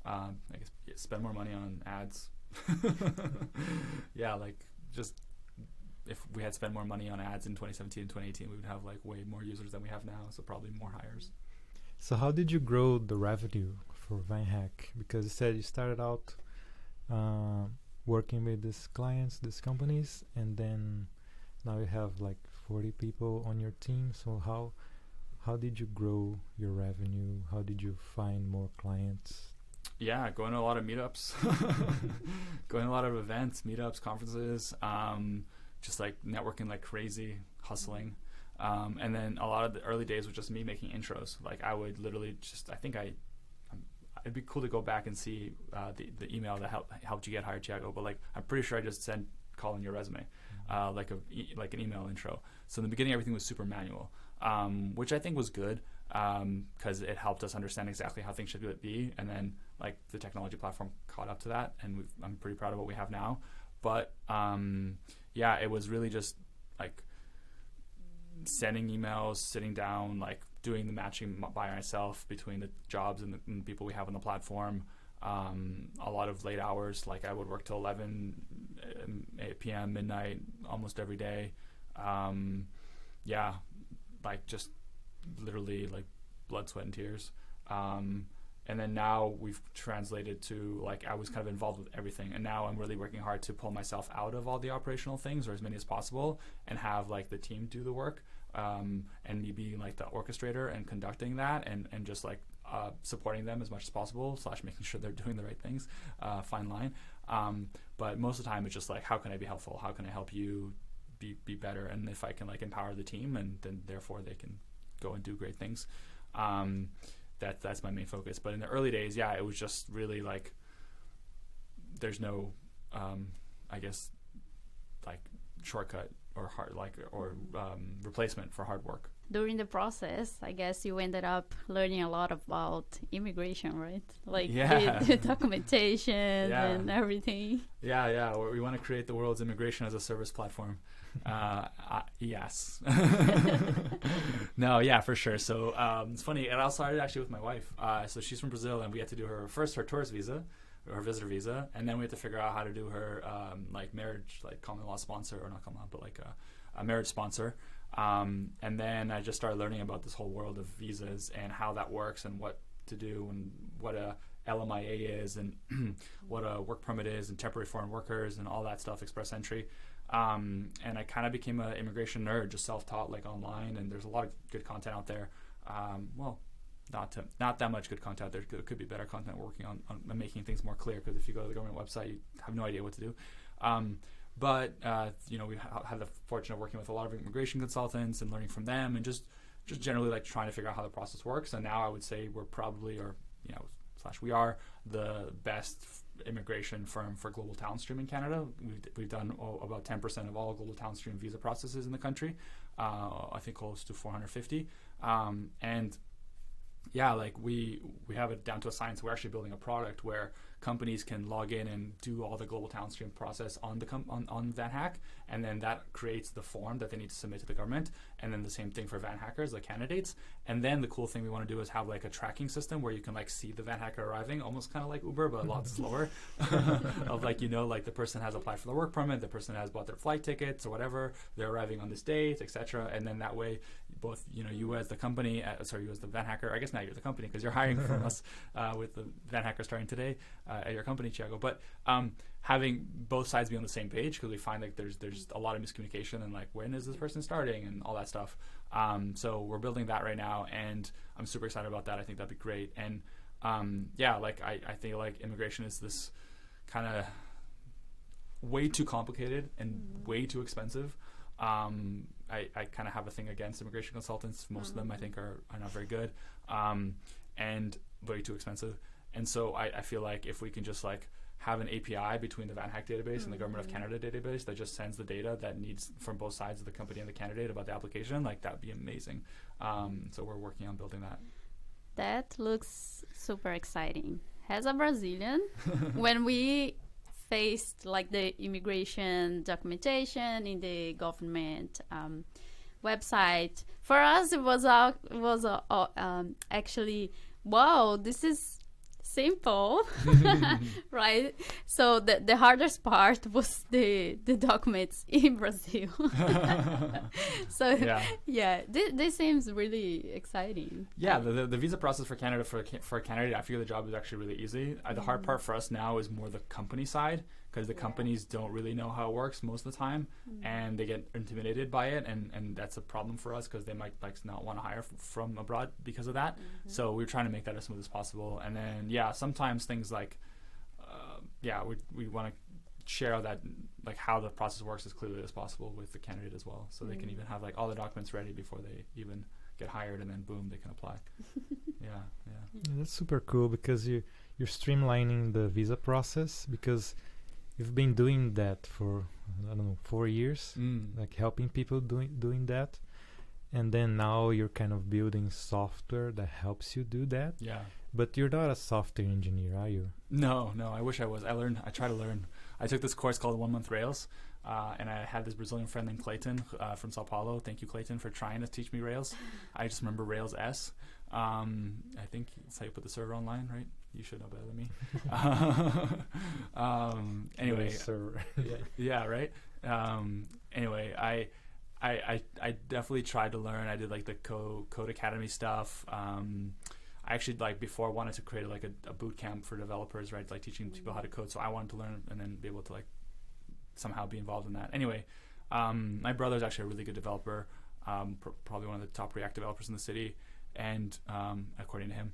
I guess spend more money on ads. Like just if we had spent more money on ads in 2017 and 2018, we would have like way more users than we have now, so probably more hires. So how did you grow the revenue for VanHack? Because you said you started out working with these clients, these companies, and then now you have like 40 people on your team. So how did you grow your revenue? How did you find more clients? Yeah, going to a lot of meetups, going to a lot of events, meetups, conferences, just like networking like crazy, hustling. And then a lot of the early days was just me making intros. Like I would literally just, it'd be cool to go back and see the email that helped you get hired, Tiago. But like, I'm pretty sure I just sent call in your resume, like an email intro. So in the beginning, everything was super manual, which I think was good because it helped us understand exactly how things should be. And then like the technology platform caught up to that, and I'm pretty proud of what we have now. But it was really just like sending emails, sitting down, like doing the matching by myself between the jobs and the people we have on the platform. A lot of late hours, like I would work till 11 8 p.m. midnight almost every day. Like just literally like blood, sweat, and tears. And then now we've translated to like I was kind of involved with everything, and now I'm really working hard to pull myself out of all the operational things, or as many as possible, and have like the team do the work, and me being like the orchestrator and conducting that, and just like supporting them as much as possible / making sure they're doing the right things. Fine line. But most of the time it's just like, how can I be helpful? How can I help you be better? And if I can like empower the team, and then therefore they can go and do great things. That's my main focus. But in the early days, it was just really like there's no I guess like shortcut or replacement for hard work. During the process, I guess you ended up learning a lot about immigration, right? Like the documentation and everything. We want to create the world's immigration as a service platform. Yes. No, for sure. So it's funny. It all started actually with my wife. So she's from Brazil, and we had to do her tourist visa, or her visitor visa, and then we had to figure out how to do her like marriage, like common law sponsor, or not common law, but like a marriage sponsor. And then I just started learning about this whole world of visas and how that works and what to do and what a LMIA is and what a work permit is and temporary foreign workers and all that stuff, express entry. And I kind of became an immigration nerd, just self-taught like online, and there's a lot of good content out there. Not that much good content. There could be better content working on making things more clear, because if you go to the government website, you have no idea what to do. But we had the fortune of working with a lot of immigration consultants and learning from them, and just generally like trying to figure out how the process works. And now I would say we're probably, we are the best immigration firm for global talent stream in Canada. We've done about 10% of all global talent stream visa processes in the country. I think close to 450. And yeah, like we have it down to a science. We're actually building a product where companies can log in and do all the global talent stream process on the on VanHack, and then that creates the form that they need to submit to the government, and then the same thing for VanHackers, the candidates. And then the cool thing we want to do is have like a tracking system where you can like see the VanHacker arriving, almost kind of like Uber, but a lot slower. Of like, you know, like the person has applied for the work permit, the person has bought their flight tickets or whatever, they're arriving on this date, etc. And then that way, both, you know, you as the company, you as the VanHacker, I guess now you're the company because you're hiring from us with the VanHacker starting today at your company, Thiago. But having both sides be on the same page, because we find like there's a lot of miscommunication and like, when is this person starting and all that stuff. So we're building that right now, and I'm super excited about that. I think that'd be great. And yeah, like I think like immigration is this kind of way too complicated and way too expensive. I kind of have a thing against immigration consultants. Most of them I think are not very good and very too expensive. And so I feel like if we can just like have an API between the VanHack database and the Government of Canada database that just sends the data that needs from both sides of the company and the candidate about the application, like that'd be amazing. So we're working on building that. That looks super exciting. As a Brazilian, when we faced like the immigration documentation in the government website, for us it was actually, wow, this is simple, right? So the hardest part was the documents in Brazil. So yeah, this seems really exciting. Yeah, the visa process for Canada for a candidate after the job is actually really easy. The hard part for us now is more the company side, because the companies don't really know how it works most of the time, and they get intimidated by it, and that's a problem for us because they might like not want to hire from abroad because of that. So we're trying to make that as smooth as possible. And then sometimes things like we want to share that, like how the process works as clearly as possible with the candidate as well, so they can even have like all the documents ready before they even get hired, and then boom, they can apply. Yeah, that's super cool, because you're streamlining the visa process, because you've been doing that for, I don't know, 4 years, like helping people doing that. And then now you're kind of building software that helps you do that. Yeah. But you're not a software engineer, are you? No, I wish I was. I try to learn. I took this course called 1 Month Rails, and I had this Brazilian friend named Clayton from Sao Paulo. Thank you, Clayton, for trying to teach me Rails. I just remember Rails S. I think that's how you put the server online, right? You should know better than me. Anyway, yeah, right. Anyway, I definitely tried to learn. I did like the Code Academy stuff. I actually like before wanted to create like a boot camp for developers, right? Like teaching people how to code. So I wanted to learn and then be able to like somehow be involved in that. Anyway, my brother's actually a really good developer, probably one of the top React developers in the city, and according to him.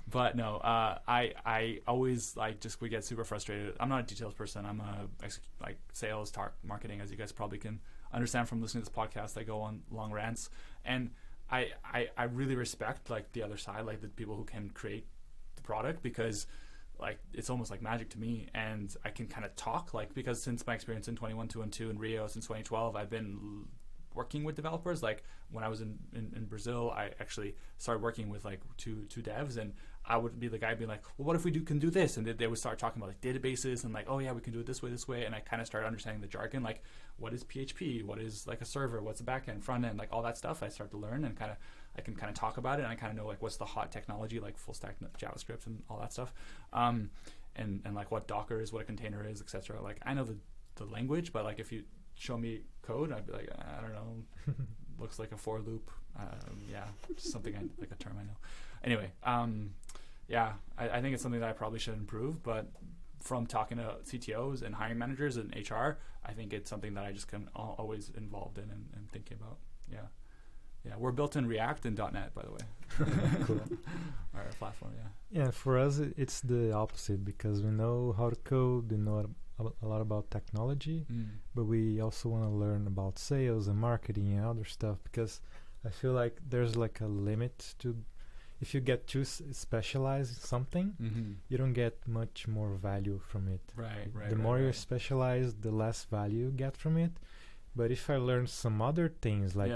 But no, I always we get super frustrated. I'm not a details person. I'm a sales, marketing, as you guys probably can understand from listening to this podcast. I go on long rants, and I really respect like the other side, like the people who can create the product, because like it's almost like magic to me, and I can kind of talk because since my experience in 21.212 in Rio since 2012, I've been working with developers. Like when I was in Brazil, I actually started working with like two devs, and I would be the guy being like, well, what if we can do this? And they would start talking about like databases and like, oh yeah, we can do it this way. And I kind of started understanding the jargon, like what is PHP, what is like a server, what's a backend, front end, like all that stuff. I start to learn, and I can kind of talk about it, and I kind of know like what's the hot technology, like full stack JavaScript and all that stuff, and like what Docker is, what a container is, etc. Like I know the language, but like if you show me code, I'd be like, I don't know, looks like a for loop. Just something like a term I know. Anyway, I think it's something that I probably should improve, but from talking to CTOs and hiring managers and HR, I think it's something that I just can always involved in and thinking about. Yeah, we're built in React and .NET, by the way. Cool. Our platform, Yeah, for us it's the opposite, because we know how to code, we know a lot about technology, but we also want to learn about sales and marketing and other stuff, because I feel like there's like a limit to, if you get too specialized in something, you don't get much more value from it. Right. The more you're specialized, the less value you get from it. But if I learn some other things, like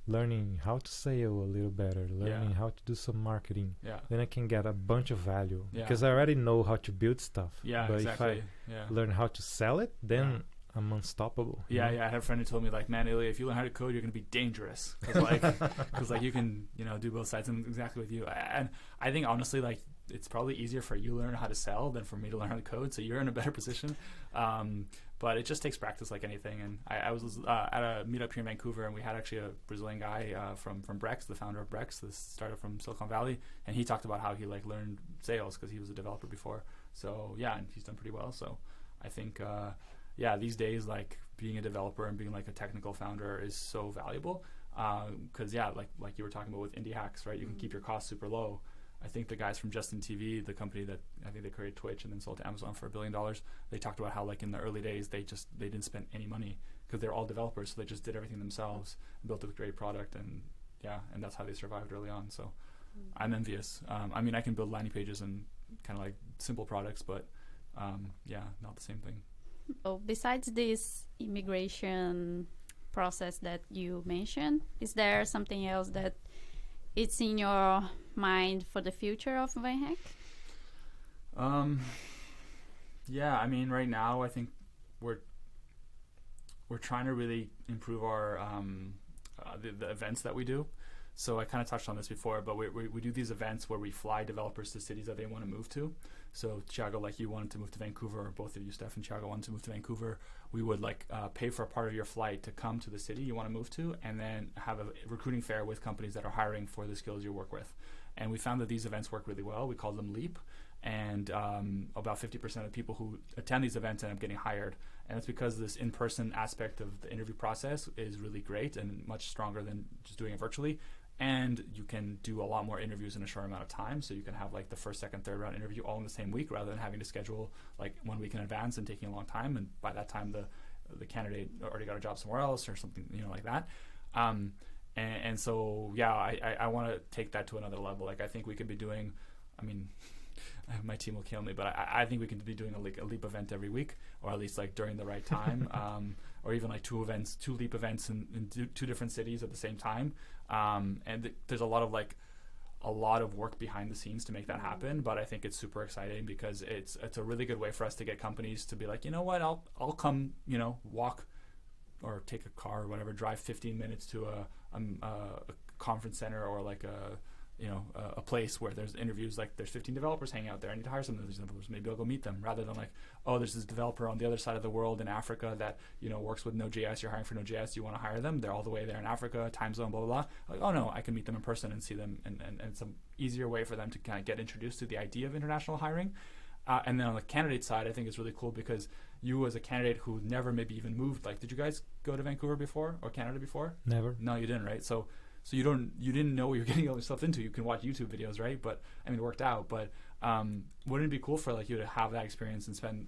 learning how to sail a little better, learning how to do some marketing, then I can get a bunch of value because I already know how to build stuff. But if I learn how to sell it, then I'm unstoppable. I had a friend who told me, like, man, Ilya, if you learn how to code, you're going to be dangerous. Because like you can, do both sides. And exactly with you. And I think honestly, like, it's probably easier for you to learn how to sell than for me to learn how to code. So you're in a better position. But it just takes practice like anything. And I was at a meetup here in Vancouver, and we had actually a Brazilian guy from Brex, the founder of Brex, this startup from Silicon Valley. And he talked about how he like learned sales because he was a developer before. So and he's done pretty well. So I think, these days, like being a developer and being like a technical founder is so valuable. Because like you were talking about with indie hacks, right? You can keep your costs super low. I think the guys from Justin TV, the company that I think they created Twitch and then sold to Amazon for $1 billion, they talked about how like in the early days they didn't spend any money because they're all developers, so they just did everything themselves and built a great product, and that's how they survived early on. So I'm envious. I mean, I can build landing pages and kind of like simple products, but not the same thing. Oh, besides this immigration process that you mentioned, is there something else that it's in your mind for the future of VanHack? I mean, right now I think we're trying to really improve our the events that we do. So I kind of touched on this before, but we do these events where we fly developers to cities that they want to move to. So Thiago, like you wanted to move to Vancouver, or both of you, Steph and Thiago, wanted to move to Vancouver. We would like pay for a part of your flight to come to the city you want to move to, and then have a recruiting fair with companies that are hiring for the skills you work with. And we found that these events work really well. We call them LEAP, and about 50% of people who attend these events end up getting hired. And it's because this in-person aspect of the interview process is really great and much stronger than just doing it virtually. And you can do a lot more interviews in a short amount of time. So you can have like the first, second, third round interview all in the same week rather than having to schedule like 1 week in advance and taking a long time. And by that time, the candidate already got a job somewhere else or something, like that. And so, I want to take that to another level. Like I think we could be doing, my team will kill me, but I think we can be doing a LEAP event every week, or at least like during the right time, or even like two LEAP events in two different cities at the same time. And there's a lot of work behind the scenes to make that happen, but I think it's super exciting because it's a really good way for us to get companies to be like, you know what, I'll come, walk or take a car or whatever, drive 15 minutes to a conference center or like a place where there's interviews, like there's 15 developers hanging out there. I need to hire some of these developers. Maybe I'll go meet them, rather than like, oh, there's this developer on the other side of the world in Africa that, works with Node.js. You're hiring for Node.js. You want to hire them. They're all the way there in Africa, time zone, blah, blah, blah. Like, oh no, I can meet them in person and see them. And it's an easier way for them to kind of get introduced to the idea of international hiring. And then on the candidate side, I think it's really cool because you as a candidate who never maybe even moved, like, did you guys go to Vancouver before or Canada before? Never. No, you didn't, right? So you didn't know what you're getting yourself into. You can watch YouTube videos, right? But I mean, it worked out. But wouldn't it be cool for like you to have that experience and spend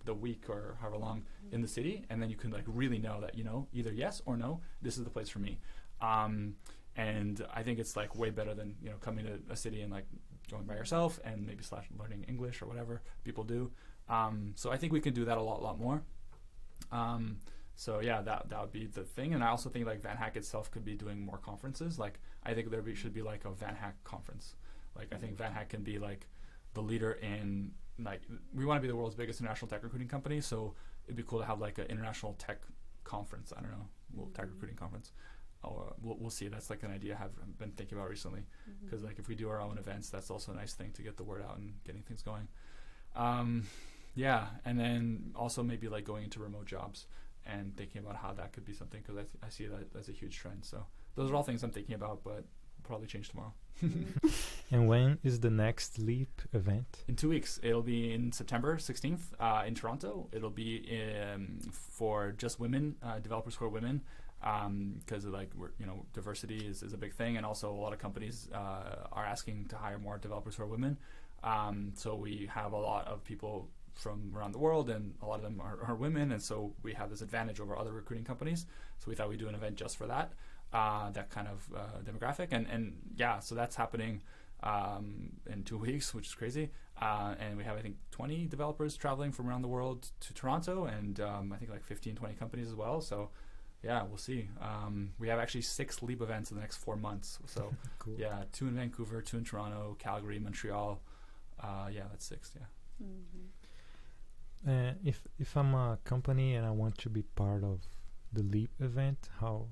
the week or however long in the city, and then you can like really know that either yes or no, this is the place for me. And I think it's like way better than coming to a city and like going by yourself and maybe learning English or whatever people do. So I think we can do that a lot more. So that would be the thing. And I also think like VanHack itself could be doing more conferences. Like I think should be like a VanHack conference. Like I think VanHack can be like the leader in like, we want to be the world's biggest international tech recruiting company. So it'd be cool to have like an international tech conference. I don't know, tech recruiting conference. We'll see. That's like an idea I've been thinking about recently. Because like if we do our own events, that's also a nice thing to get the word out and getting things going. And then also maybe like going into remote jobs and thinking about how that could be something, because I see that as a huge trend. So those are all things I'm thinking about, but probably change tomorrow. And when is the next LEAP event? In 2 weeks. It'll be in September 16th in Toronto. It'll be for just women, developers who are women, because like diversity is a big thing, and also a lot of companies are asking to hire more developers who are women. So we have a lot of people from around the world, and a lot of them are women, and so we have this advantage over other recruiting companies. So we thought we'd do an event just for that kind of demographic, and so that's happening in 2 weeks, which is crazy. And we have, I think, 20 developers traveling from around the world to Toronto, and I think like 15, 20 companies as well. So yeah, we'll see. We have actually 6 Leap events in the next 4 months. So Cool. yeah, 2 in Vancouver, 2 in Toronto, Calgary, Montreal. Yeah, that's 6. Yeah. If I'm a company and I want to be part of the Leap event, how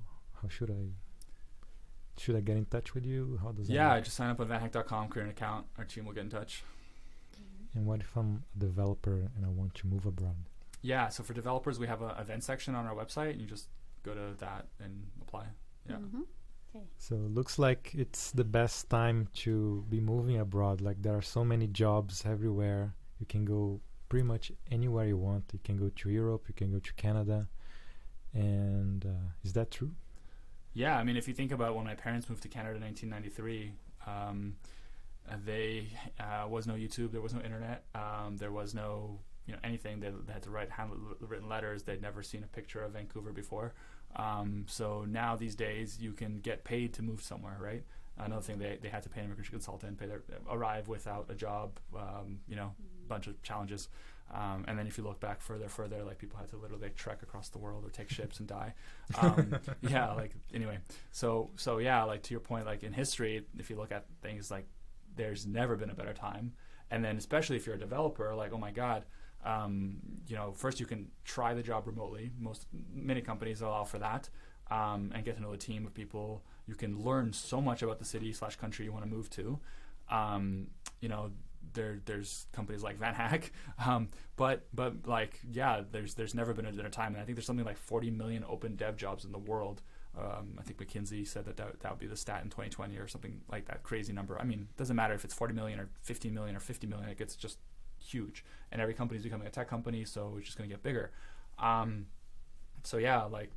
should I get in touch with you? How does that Yeah, work? just sign up on vanhack.com, create an account. Our team will get in touch. And what if I'm a developer and I want to move abroad? Yeah, so for developers, we have an event section on our website. And you just go to that and apply. Yeah. So it looks like it's the best time to be moving abroad. Like there are so many jobs everywhere. You can go pretty much anywhere you want. You can go to Europe, you can go to Canada. And is that true? Yeah, I mean, if you think about when my parents moved to Canada in 1993, they was no YouTube, there was no internet, there was no anything. They had to write handwritten letters. They'd never seen a picture of Vancouver before. So now these days you can get paid to move somewhere, right? Another thing, they had to pay an immigration consultant, arrive without a job, bunch of challenges. And then if you look back further, like people had to literally trek across the world or take ships and die. Yeah, like anyway. So yeah, like to your point, like in history, if you look at things like there's never been a better time. And then especially if you're a developer, like, oh my God, first you can try the job remotely. Many companies allow for that, and get to know a team of people. You can learn so much about the city/country you want to move to. There's companies like VanHack, but like, yeah, there's never been a better time. And I think there's something like 40 million open dev jobs in the world. I think McKinsey said that would be the stat in 2020 or something like that, crazy number. I mean, it doesn't matter if it's 40 million or 15 million or 50 million, it gets just huge. And every company is becoming a tech company, so it's just going to get bigger. So yeah, like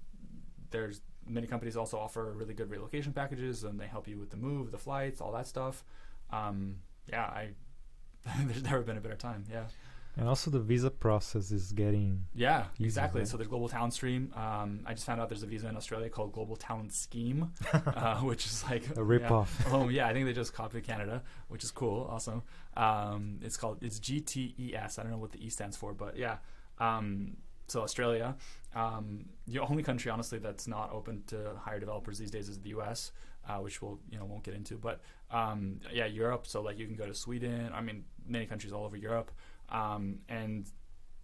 there's many companies also offer really good relocation packages, and they help you with the move, the flights, all that stuff. There's never been a better time. Yeah. And also the visa process is getting easier, exactly. Right? So there's Global Talent Stream. I just found out there's a visa in Australia called Global Talent Scheme, which is like a ripoff. Yeah. Oh yeah, I think they just copied Canada, which is cool. Awesome. It's GTES. I don't know what the E stands for, but yeah. So Australia, the only country honestly that's not open to hire developers these days is the US, which we'll won't get into. But yeah, Europe. So like you can go to Sweden. I mean, many countries all over Europe. And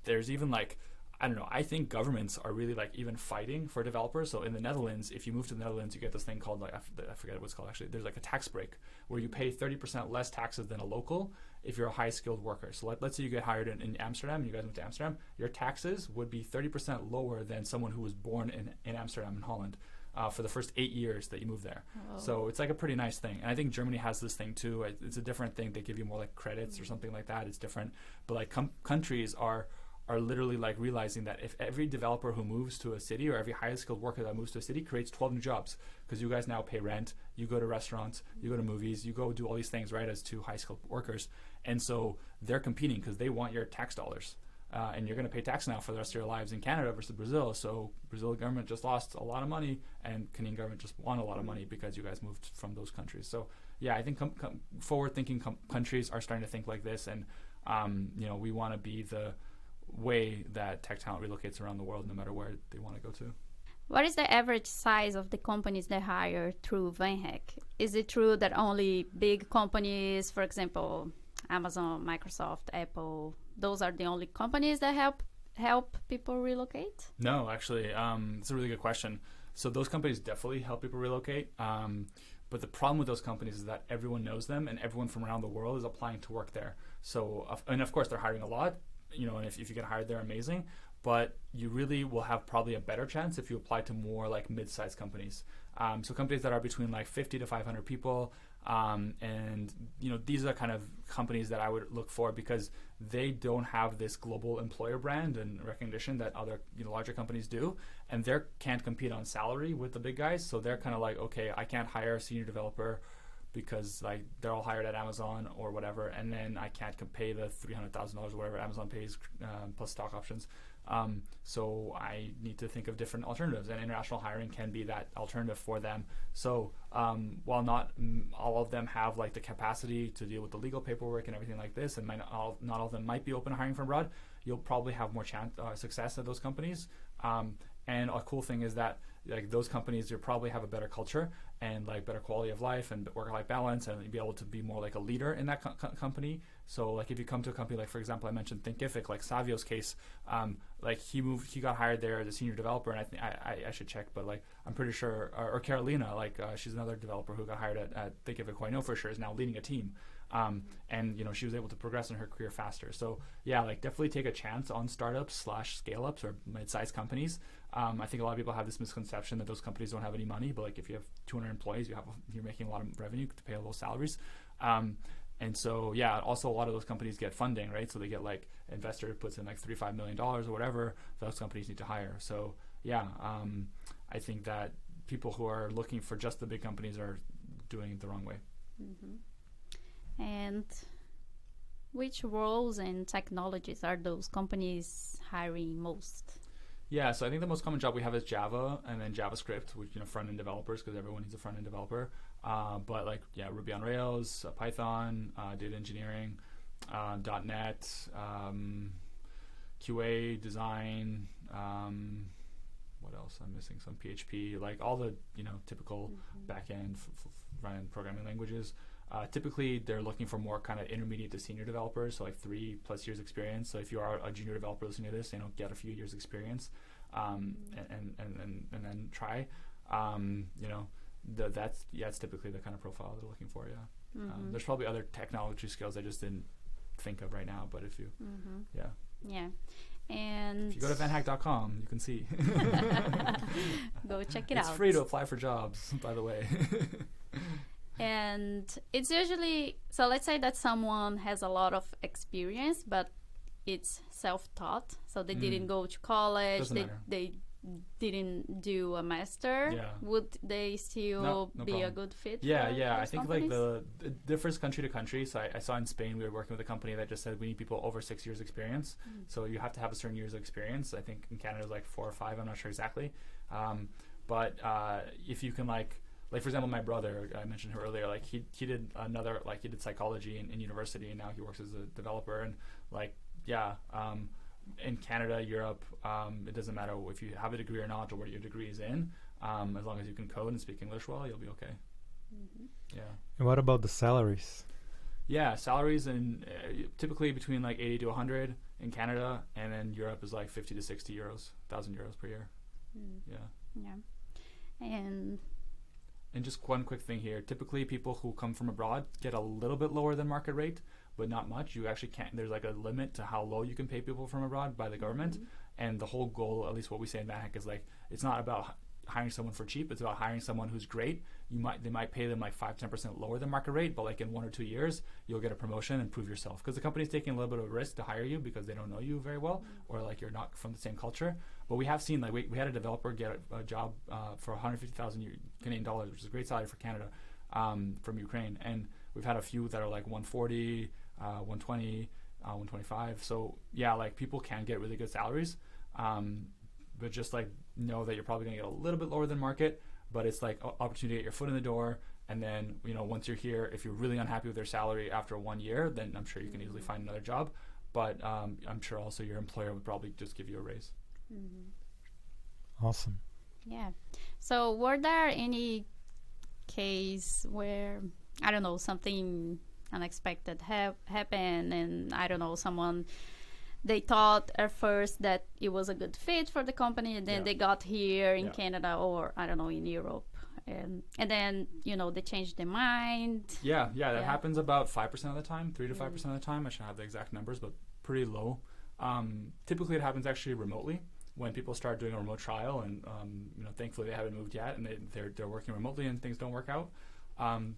there's even like, I don't know, I think governments are really like even fighting for developers. So in the Netherlands, if you move to the Netherlands, you get this thing called like, I forget what it's called actually. There's like a tax break where you pay 30% less taxes than a local if you're a high skilled worker. So let's say you get hired in Amsterdam and you guys move to Amsterdam, your taxes would be 30% lower than someone who was born in Amsterdam in Holland. For the first 8 years that you move there. Oh. So it's like a pretty nice thing. And I think Germany has this thing too. It's a different thing. They give you more like credits or something like that. It's different. But like countries are literally like realizing that if every developer who moves to a city or every highly skilled worker that moves to a city creates 12 new jobs, because you guys now pay rent, you go to restaurants, you go to movies, you go do all these things, right, as two high skilled workers. And so they're competing because they want your tax dollars. And you're going to pay tax now for the rest of your lives in Canada versus Brazil. So Brazil government just lost a lot of money, and Canadian government just won a lot of money because you guys moved from those countries. So yeah, I think forward-thinking countries are starting to think like this, and we want to be the way that tech talent relocates around the world, no matter where they want to go to. What is the average size of the companies that hire through VanHack? Is it true that only big companies, for example, Amazon, Microsoft, Apple, those are the only companies that help people relocate? No, actually, it's a really good question. So those companies definitely help people relocate. But the problem with those companies is that everyone knows them, and everyone from around the world is applying to work there. So, and of course, they're hiring a lot. And if you get hired, they're amazing. But you really will have probably a better chance if you apply to more like mid-sized companies. So companies that are between like 50 to 500 people. And these are kind of companies that I would look for, because they don't have this global employer brand and recognition that other larger companies do, and they can't compete on salary with the big guys. So they're kind of like, okay, I can't hire a senior developer because like they're all hired at Amazon or whatever, and then I can't pay the $300,000 or whatever Amazon pays plus stock options. So I need to think of different alternatives, and international hiring can be that alternative for them. So while not all of them have like the capacity to deal with the legal paperwork and everything like this, and not all of them might be open to hiring from abroad, you'll probably have more success at those companies. And a cool thing is that like those companies, you probably have a better culture and like better quality of life and work-life balance, and be able to be more like a leader in that company. So like if you come to a company like, for example, I mentioned Thinkific, like Savio's case, like he got hired there as a senior developer, and I should check, but like I'm pretty sure, or Carolina, like she's another developer who got hired at Thinkific, who I know for sure is now leading a team. And she was able to progress in her career faster. So yeah, like definitely take a chance on startups / scale-ups or mid-sized companies. I think a lot of people have this misconception that those companies don't have any money, but like if you have 200 employees, you're making a lot of revenue to pay all those salaries. And so yeah, also a lot of those companies get funding, right? So they get like investor puts in like $3-5 million or whatever. Those companies need to hire. So yeah, I think that people who are looking for just the big companies are doing it the wrong way. Mm-hmm. And which roles and technologies are those companies hiring most? Yeah, so I think the most common job we have is Java and then JavaScript, which front-end developers, because everyone needs a front-end developer. But like Ruby on Rails, Python, data engineering, .NET, QA, design. What else? I'm missing some PHP, like all the typical back-end, front-end programming languages. Typically, they're looking for more kind of intermediate to senior developers, so like 3+ years experience. So if you are a junior developer listening to this, get a few years experience, and then try. That's typically the kind of profile they're looking for. Yeah. Mm-hmm. There's probably other technology skills I just didn't think of right now, but if you, yeah, and if you go to vanhack.com, you can see. Go check it out. It's free to apply for jobs, by the way. And it's usually, so let's say that someone has a lot of experience, but it's self-taught. So they didn't go to college. They didn't do a master. Yeah. Would they still no be problem. a good fit? Yeah, for I those think companies? like the differs country to country. So I saw in Spain we were working with a company that just said we need people over 6 years experience. So you have to have a certain years of experience. I think in Canada it's like 4 or 5. I'm not sure exactly. But if you can like for example, my brother, I mentioned her earlier, like he did another, like he did psychology in university, and now he works as a developer. And like, in Canada, Europe, it doesn't matter if you have a degree or not, or what your degree is in, as long as you can code and speak English well, you'll be okay. Mm-hmm. Yeah. And what about the salaries? Yeah, salaries in typically between like 80 to 100 in Canada, and then Europe is like 50 to 60 euros, 1,000 euros per year. Yeah. And just one quick thing here. Typically, people who come from abroad get a little bit lower than market rate, but not much. You actually can't. There's like a limit to how low you can pay people from abroad by the government. And the whole goal, at least what we say in VanHack, is like it's not about hiring someone for cheap. It's about hiring someone who's great. They might pay them like 5-10% lower than market rate, but like in 1 or 2 years, you'll get a promotion and prove yourself. Because the company's taking a little bit of a risk to hire you because they don't know you very well, or like you're not from the same culture. But we have seen, like we had a developer get a job for 150,000 Canadian dollars, which is a great salary for Canada, from Ukraine. And we've had a few that are like 140, 120, 125. So yeah, like people can get really good salaries. But just like know that you're probably going to get a little bit lower than market, but it's like opportunity to get your foot in the door. And then, once you're here, if you're really unhappy with their salary after 1 year, then I'm sure you can easily find another job. But I'm sure also your employer would probably just give you a raise. Awesome. Yeah. So were there any case where, I don't know, something unexpected happened, and I don't know, someone, they thought at first that it was a good fit for the company, and then they got here in Canada, or I don't know, in Europe, and then they changed their mind. Yeah, that happens about 5% of the time, 3 to 5% of the time. I should have the exact numbers, but pretty low. Typically, it happens actually remotely when people start doing a remote trial, and thankfully they haven't moved yet, and they're working remotely, and things don't work out.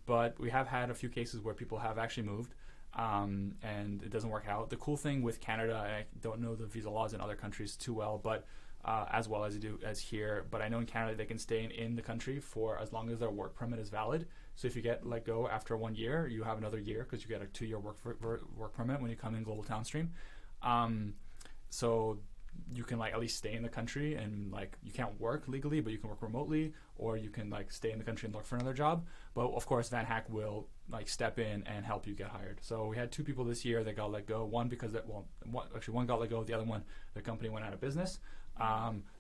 But we have had a few cases where people have actually moved. And it doesn't work out. The cool thing with Canada, I don't know the visa laws in other countries too well, but as well as you do as here. But I know in Canada they can stay in the country for as long as their work permit is valid. So if you get let go after 1 year, you have another year because you get a 2-year work permit when you come in Global Townstream. So you can like at least stay in the country, and like you can't work legally, but you can work remotely, or you can like stay in the country and look for another job. But of course, VanHack will like step in and help you get hired. So we had 2 people this year that got let go. One because one got let go. The other one, the company went out of business.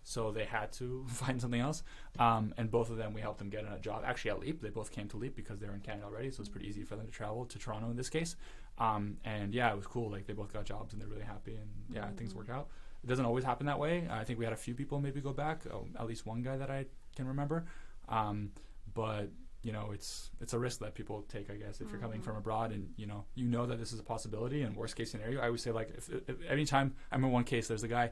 So they had to find something else. And both of them, we helped them get a job. Actually, at Leap, they both came to Leap because they were in Canada already. So it's pretty easy for them to travel to Toronto in this case. And yeah, it was cool. Like they both got jobs and they're really happy. And yeah, things worked out. It doesn't always happen that way. I think we had a few people maybe go back. At least one guy that I can remember. But you know, it's a risk that people take, I guess, if you're coming from abroad and you know that this is a possibility. And worst case scenario, I always say, like, if anytime, I remember one case, there's a guy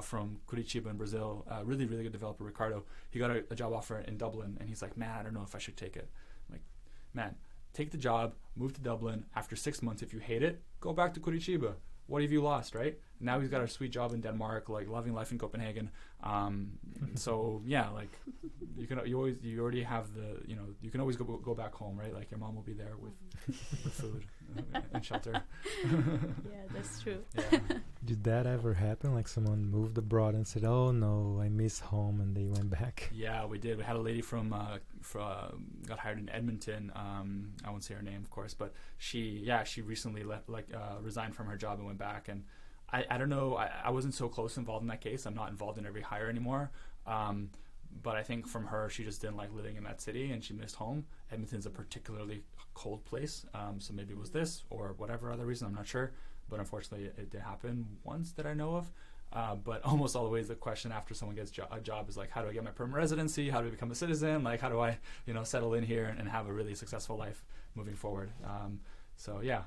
from Curitiba in Brazil, really, really good developer, Ricardo. He got a job offer in Dublin, and he's like, man, I don't know if I should take it. I'm like, man, take the job, move to Dublin. After 6 months, if you hate it, go back to Curitiba. What have you lost, right? Now he's got a sweet job in Denmark, like loving life in Copenhagen. So yeah, like you already have you can always go back home, right? Like your mom will be there with food and shelter. Yeah, that's true. Yeah. Did that ever happen? Like someone moved abroad and said, "Oh no, I miss home," and they went back? Yeah, we did. We had a lady from got hired in Edmonton. I won't say her name, of course, but she recently left, resigned from her job and went back. And I don't know. I wasn't so close involved in that case. I'm not involved in every hire anymore. But I think from her, she just didn't like living in that city and she missed home. Edmonton's a particularly cold place. So maybe it was this or whatever other reason. I'm not sure. But unfortunately, it did happen once that I know of. But almost always the question after someone gets a job is like, how do I get my permanent residency? How do I become a citizen? Like, how do I, settle in here and have a really successful life moving forward? So yeah,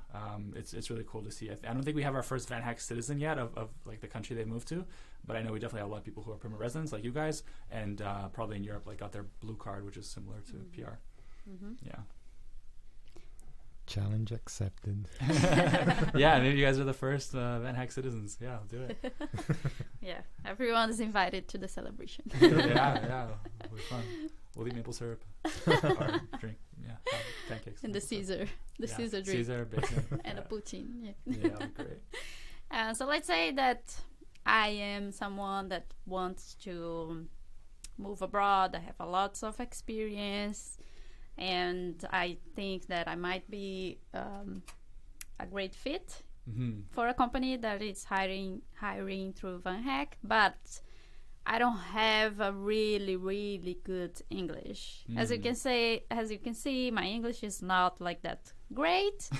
it's really cool to see. I don't think we have our first VanHack citizen yet of like the country they moved to, but I know we definitely have a lot of people who are permanent residents like you guys, and probably in Europe like got their blue card, which is similar to PR. Yeah. Challenge accepted. Yeah, maybe you guys are the first VanHack citizens. Yeah, I'll do it. Yeah, everyone is invited to the celebration. yeah, it'll be fun. We'll eat maple syrup or drink, have pancakes. And the Caesar drink. Caesar, bacon. And a poutine. Yeah, that'd be great. So let's say that I am someone that wants to move abroad. I have a lots of experience. And I think that I might be a great fit for a company that is hiring through VanHack, but I don't have a really, really good English. As you can see, my English is not like that great,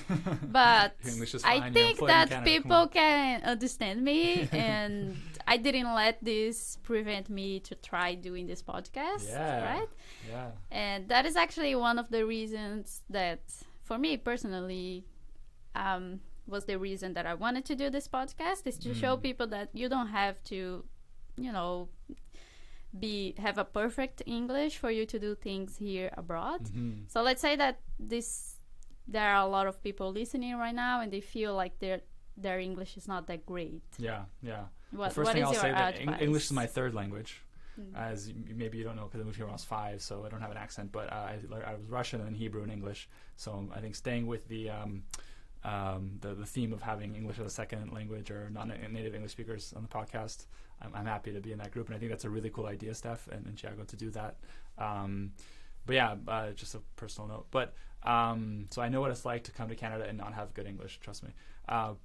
but I think that people can understand me, and I didn't let this prevent me to try doing this podcast, right? Yeah. And that is actually one of the reasons that, for me personally, was the reason that I wanted to do this podcast, is to show people that you don't have to, have a perfect English for you to do things here abroad. So let's say that there are a lot of people listening right now and they feel like their English is not that great. Yeah. What First is thing I'll your say advice? that English is my third language. As maybe you don't know because I moved here when I was 5, so I don't have an accent. But I was Russian and then Hebrew and English. So I think staying with the theme of having English as a second language or non-native English speakers on the podcast, I'm happy to be in that group, and I think that's a really cool idea, Steph and Thiago, to do that. But yeah, just a personal note. But so I know what it's like to come to Canada and not have good English. Trust me.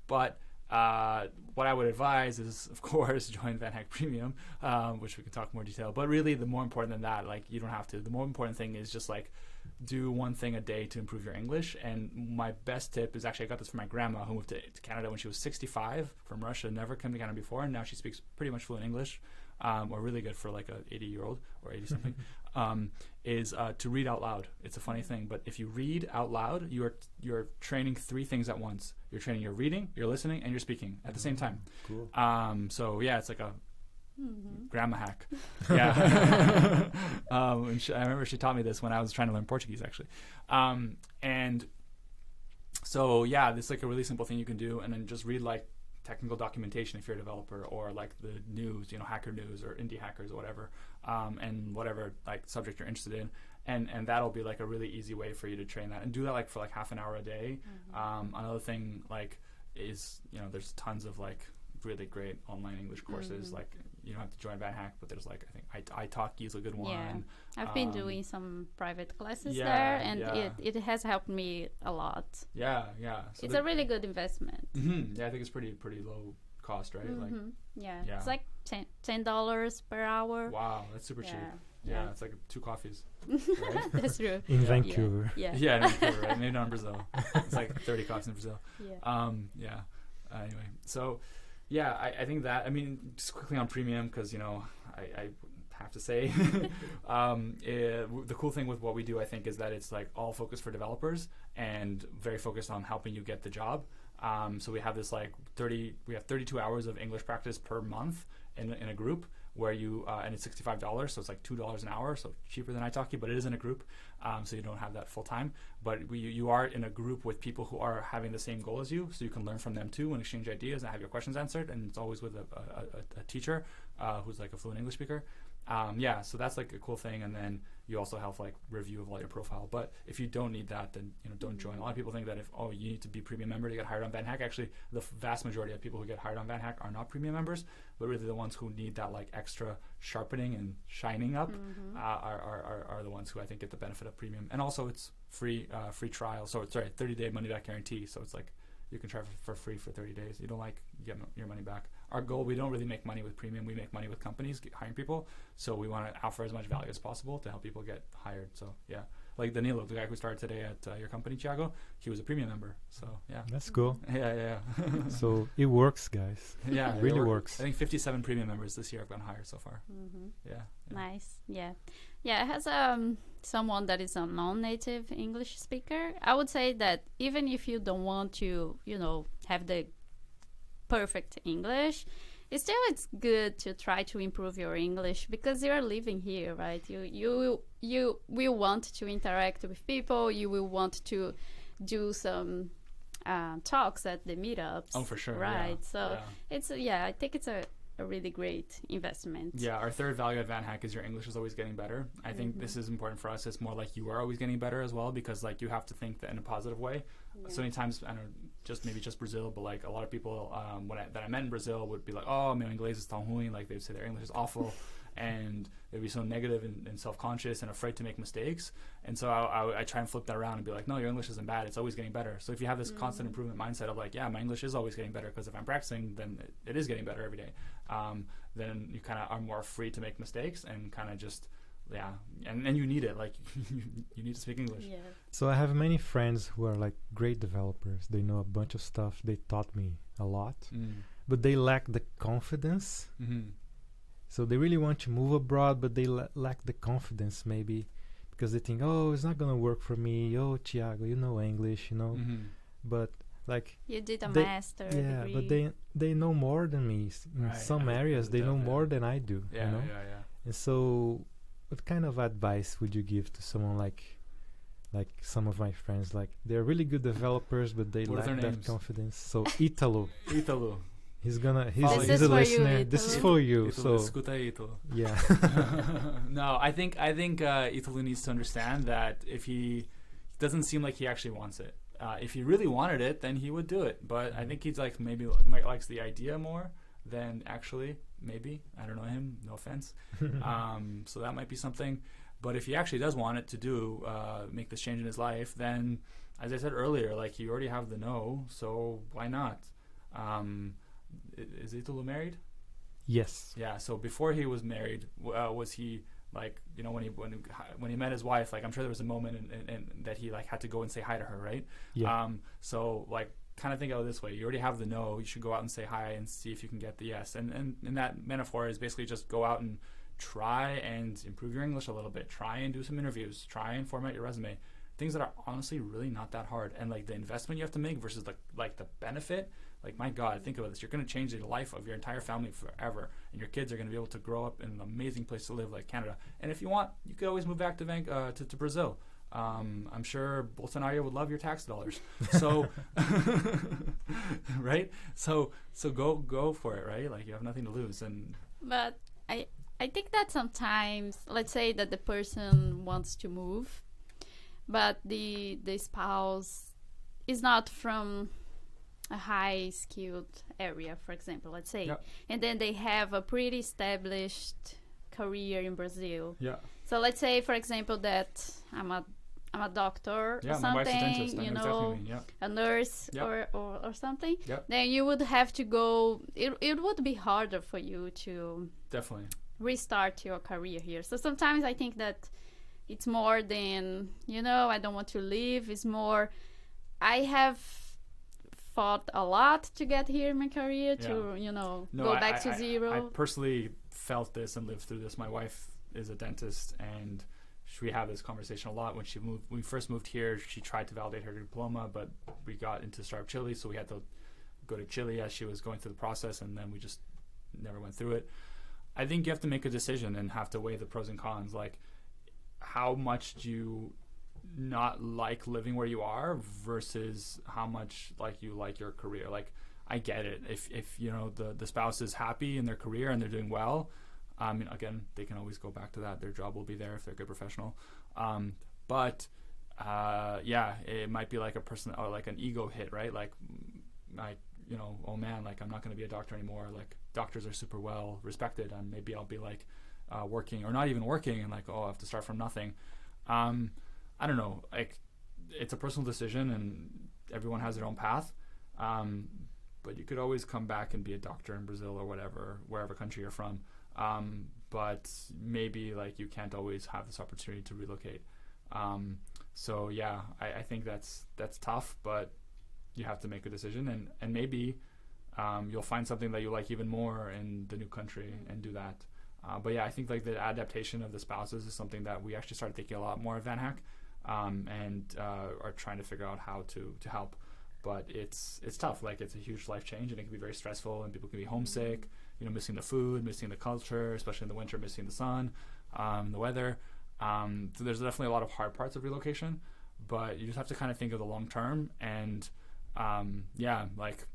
But what I would advise is, of course, join VanHack Premium, which we can talk more detail. But really, the more important than that, like, you don't have to. The more important thing is just like do one thing a day to improve your English. And my best tip is, actually, I got this from my grandma who moved to Canada when she was 65 from Russia, never come to Canada before, and now she speaks pretty much fluent English, or really good for like a 80-year-old or 80-something. Is to read out loud. It's a funny thing, but if you read out loud, you're training 3 things at once. You're training your reading, you're listening, and you're speaking at the same time. Cool. So yeah, it's like a grandma hack. Yeah. And I remember she taught me this when I was trying to learn Portuguese, actually. And so yeah, this is like a really simple thing you can do, and then just read like technical documentation if you're a developer, or like the news, Hacker News or Indie Hackers or whatever, and whatever like subject you're interested in, and that'll be like a really easy way for you to train that, and do that like for like half an hour a day. Another thing like is there's tons of like really great online English courses. Like you don't have to join VanHack, but there's like I think italki is a good one. Yeah, I've been doing some private classes yeah, there, and yeah. it has helped me a lot. Yeah, yeah. So It's a really good investment. Yeah, I think it's pretty low cost, right? Like Yeah, yeah. it's like $10 per hour. wow, that's super cheap. Yeah, it's like 2 coffees. Right? That's true. In Vancouver. Yeah. Yeah, in Vancouver, right? Maybe not in Brazil. It's like 30 coffees in Brazil. Yeah. Yeah. Anyway, so yeah, I think that, I mean, just quickly on premium, because, you know, I have to say, the cool thing with what we do, I think, is that it's like all focused for developers and very focused on helping you get the job. So we have this like 32 hours of English practice per month in a group where you, and it's $65, so it's like $2 an hour, so cheaper than italki, but it is in a group, so you don't have that full time. But you are in a group with people who are having the same goal as you, so you can learn from them too and exchange ideas and have your questions answered, and it's always with a teacher who's like a fluent English speaker. Yeah, so that's like a cool thing, and then you also have like review of all your profile. But if you don't need that, then don't join. A lot of people think that you need to be premium member to get hired on VanHack. Actually, the vast majority of people who get hired on VanHack are not premium members, but really the ones who need that like extra sharpening and shining up are the ones who I think get the benefit of premium. And also it's free trial. So it's 30-day money back guarantee. So it's like you can try for free for 30 days. You don't like get your money back. Our goal, we don't really make money with premium. We make money with companies hiring people. So we want to offer as much value as possible to help people get hired. So yeah, like Danilo, the guy who started today at your company, Thiago, he was a premium member. So yeah. That's cool. Yeah. So it works, guys. Yeah, it really works. I think 57 premium members this year have gotten hired so far. Yeah. Nice. Yeah. It has someone that is a non-native English speaker. I would say that even if you don't want to, have the perfect English, it's good to try to improve your English because you are living here, right? You will want to interact with people. You will want to do some talks at the meetups. Oh, for sure. Right. Yeah. So it's I think it's a really great investment. Yeah, our third value at VanHack is your English is always getting better. I think this is important for us. It's more like you are always getting better as well, because like you have to think that in a positive way. So many times, I don't know, maybe just Brazil, but like a lot of people that I met in Brazil would be like, oh, meu inglês is tão ruim, like they'd say their English is awful, and they'd be so negative and self-conscious and afraid to make mistakes. And so I try and flip that around and be like, no, your English isn't bad, it's always getting better. So if you have this constant improvement mindset of like, yeah, my English is always getting better, because if I'm practicing, then it is getting better every day, then you kind of are more free to make mistakes and kind of just and you need it, like you need to speak English. So I have many friends who are like great developers. They know a bunch of stuff. They taught me a lot, but they lack the confidence. So they really want to move abroad, but they lack the confidence, maybe because they think, oh, it's not gonna work for me. Oh, Thiago, you know English, but like you did a master degree. But they know more than me in some areas. They know more than I do. And so what kind of advice would you give to someone like some of my friends? Like they're really good developers, but they lack that confidence. So Italo, he's a listener. This is for you. So escuta Italo. Yeah. No, I think Italo needs to understand that if he doesn't seem like he actually wants it. If he really wanted it, then he would do it. But I think he's like maybe likes the idea more than actually. Maybe. I don't know him, no offense. So that might be something. But if he actually does want it to do, make this change in his life, then, as I said earlier, like you already have the no, so why not? Is Italo married? Yes. Yeah, so before he was married, was he, like, when he met his wife, like I'm sure there was a moment in that he like had to go and say hi to her, right? Yeah. So like, kind of think of it this way: you already have the no, you should go out and say hi and see if you can get the yes. And that metaphor is basically just go out and try and improve your English a little bit, try and do some interviews, try and format your resume, things that are honestly really not that hard. And like the investment you have to make versus the benefit, like my God, think about this: you're going to change the life of your entire family forever, and your kids are going to be able to grow up in an amazing place to live like Canada. And if you want, you could always move back to Brazil. I'm sure Bolsonaro would love your tax dollars. So, right? So go for it, right? Like you have nothing to lose. But I think that sometimes, let's say that the person wants to move, but the spouse is not from a high skilled area, for example, let's say, Yep. and then they have a pretty established career in Brazil. Yeah. So let's say, for example, that I'm a doctor Yeah, or my wife's a something, dentist. I you know exactly what know, you mean. Yeah. a nurse Yep. or something. Yep. Then you would have to go. It would be harder for you to Definitely. restart your career here. So sometimes I think that it's more than, I don't want to leave. It's more, I have fought a lot to get here in my career to, No, go back to zero. I personally felt this and lived through this. My wife is a dentist, and we have this conversation a lot. When we first moved here, she tried to validate her diploma, but we got into Startup Chile, so we had to go to Chile as she was going through the process, and then we just never went through it. I think you have to make a decision and have to weigh the pros and cons. Like, how much do you not like living where you are versus how much like you like your career. Like, I get it. If the spouse is happy in their career and they're doing well, I mean, again, they can always go back to that. Their job will be there if they're a good professional. But it might be like a person or like an ego hit, right? Like, oh man, like I'm not going to be a doctor anymore. Like, doctors are super well respected, and maybe I'll be like working or not even working, and like, I have to start from nothing. I don't know. Like, it's a personal decision, and everyone has their own path. But you could always come back and be a doctor in Brazil or wherever country you're from. But maybe like you can't always have this opportunity to relocate. So yeah, I think that's tough, but you have to make a decision, and maybe you'll find something that you like even more in the new country and do that. But yeah, I think like the adaptation of the spouses is something that we actually started thinking a lot more of VanHack, and are trying to figure out how to help. But it's tough. Like, it's a huge life change, and it can be very stressful, and people can be homesick, missing the food, missing the culture, especially in the winter, missing the sun, the weather. So there's definitely a lot of hard parts of relocation, but you just have to kind of think of the long term. And like,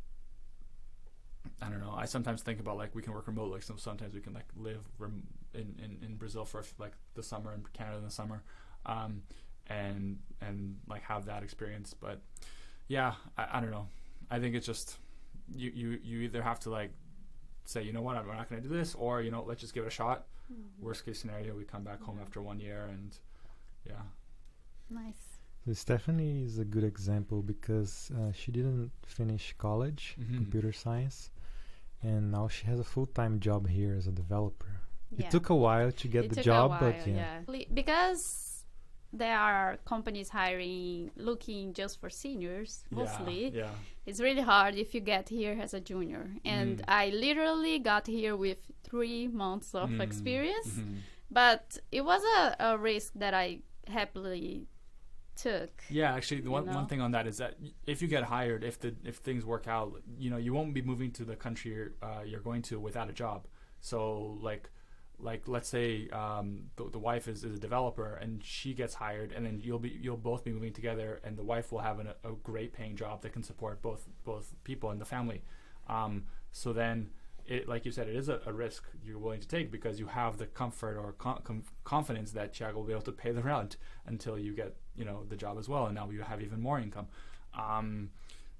I don't know. I sometimes think about like we can work remote. Like, sometimes we can like live in Brazil for like the summer, and Canada in the summer, and like have that experience. But yeah, I don't know. I think it's just you either have to like say, you know what, we're not going to do this, or let's just give it a shot. Mm-hmm. Worst case scenario, we come back home after 1 year, and yeah. Nice. So Stephanie is a good example because she didn't finish college, computer science, and now she has a full-time job here as a developer. Yeah. It took a while to get the job, but yeah. Because there are companies looking just for seniors, mostly. Yeah. It's really hard if you get here as a junior. And I literally got here with 3 months of experience, but it was a risk that I happily took. Yeah, actually, one thing on that is that if you get hired, if things work out, you won't be moving to the country you're going to without a job. So like let's say the wife is a developer and she gets hired, and then you'll both be moving together, and the wife will have a great paying job that can support both people in the family. So then, like you said, it is a risk you're willing to take because you have the comfort or confidence that Thiago will be able to pay the rent until you get the job as well, and now you have even more income.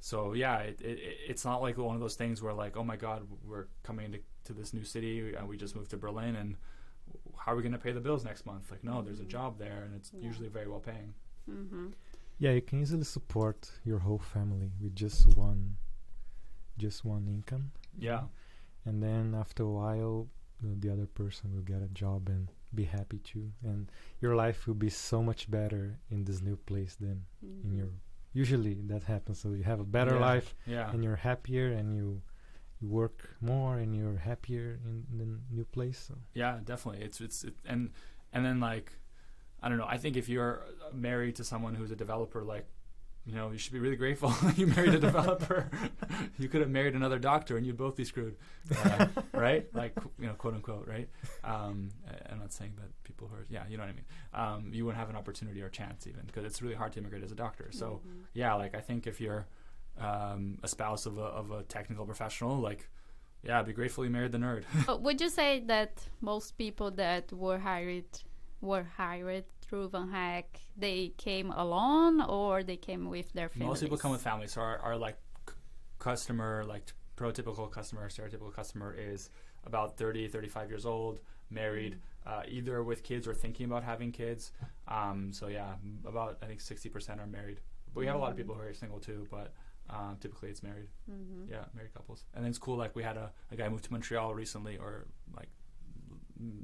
So yeah, it's not like one of those things where like, oh my God, we're coming to this new city and we just moved to Berlin, and how are we going to pay the bills next month? Like, no, there's a job there, and it's usually very well paying. Mm-hmm. Yeah, you can easily support your whole family with just one income. Yeah. And then after a while, the other person will get a job and be happy too, and your life will be so much better in this new place than in your. Usually that happens. So you have a better life, and you're happier, and you work more, and you're happier in the new place. So. Yeah, definitely. And then like, I don't know. I think if you're married to someone who's a developer, like, you should be really grateful you married a developer. You could have married another doctor and you'd both be screwed, right? Like, quote unquote, right? I'm not saying that people who are, you know what I mean? You wouldn't have an opportunity or a chance even, because it's really hard to immigrate as a doctor. So yeah, like, I think if you're a spouse of a technical professional, like, yeah, be grateful you married the nerd. Would you say that most people that were hired through VanHack, they came alone or they came with their families? Most people come with families. So our like customer, like prototypical customer, stereotypical customer is about 30, 35 years old, married, either with kids or thinking about having kids. So yeah, about I think 60% are married. But we have a lot of people who are single too, but typically it's married. Yeah, married couples. And then it's cool, like we had a guy move to Montreal recently, or like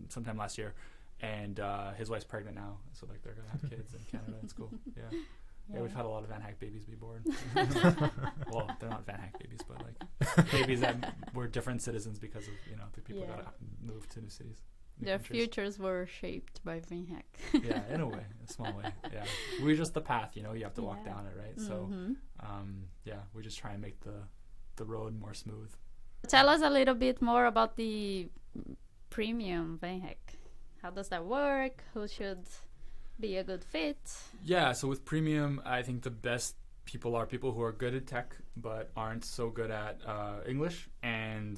sometime last year, and his wife's pregnant now, so like they're gonna have kids in Canada. It's cool. Yeah, we've had a lot of VanHack babies be born. Well, they're not VanHack babies, but like babies that were different citizens because of the people that moved to new cities. Their futures were shaped by VanHack. Yeah, in a way, a small way. Yeah, we're just the path. You have to walk down it, right? So, we just try and make the road more smooth. Tell us a little bit more about the premium VanHack. How does that work? Who should be a good fit? Yeah, so with premium, I think the best people are people who are good at tech but aren't so good at English. And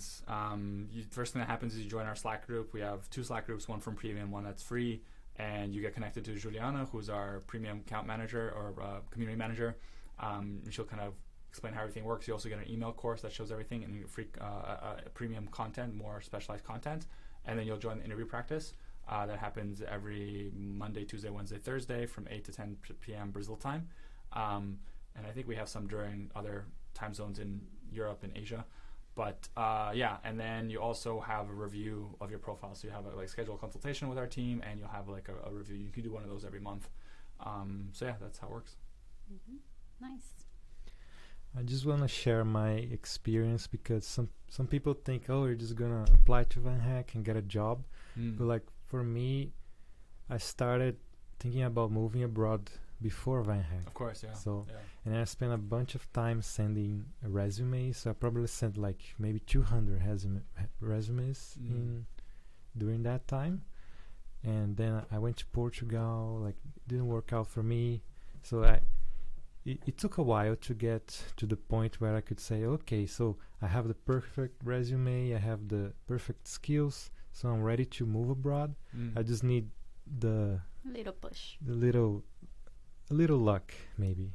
first thing that happens is you join our Slack group. We have 2 Slack groups, one from premium, one that's free, and you get connected to Juliana, who's our premium account manager or community manager. And she'll kind of explain how everything works. You also get an email course that shows everything, and you get free premium content, more specialized content. And then you'll join the interview practice. That happens every Monday, Tuesday, Wednesday, Thursday from 8 to 10 p.m. Brazil time. And I think we have some during other time zones in Europe and Asia. But and then you also have a review of your profile. So you have a scheduled consultation with our team, and you'll have like a review. You can do one of those every month. That's how it works. Nice. I just want to share my experience, because some people think, you're just gonna apply to VanHack and get a job. But like for me, I started thinking about moving abroad before VanHack. Of course, yeah. And I spent a bunch of time sending a resume. So I probably sent like maybe 200 resumes during that time. And then I went to Portugal. Like, it didn't work out for me. So it took a while to get to the point where I could say, okay, so I have the perfect resume, I have the perfect skills, so I'm ready to move abroad. I just need the little push, a little luck maybe.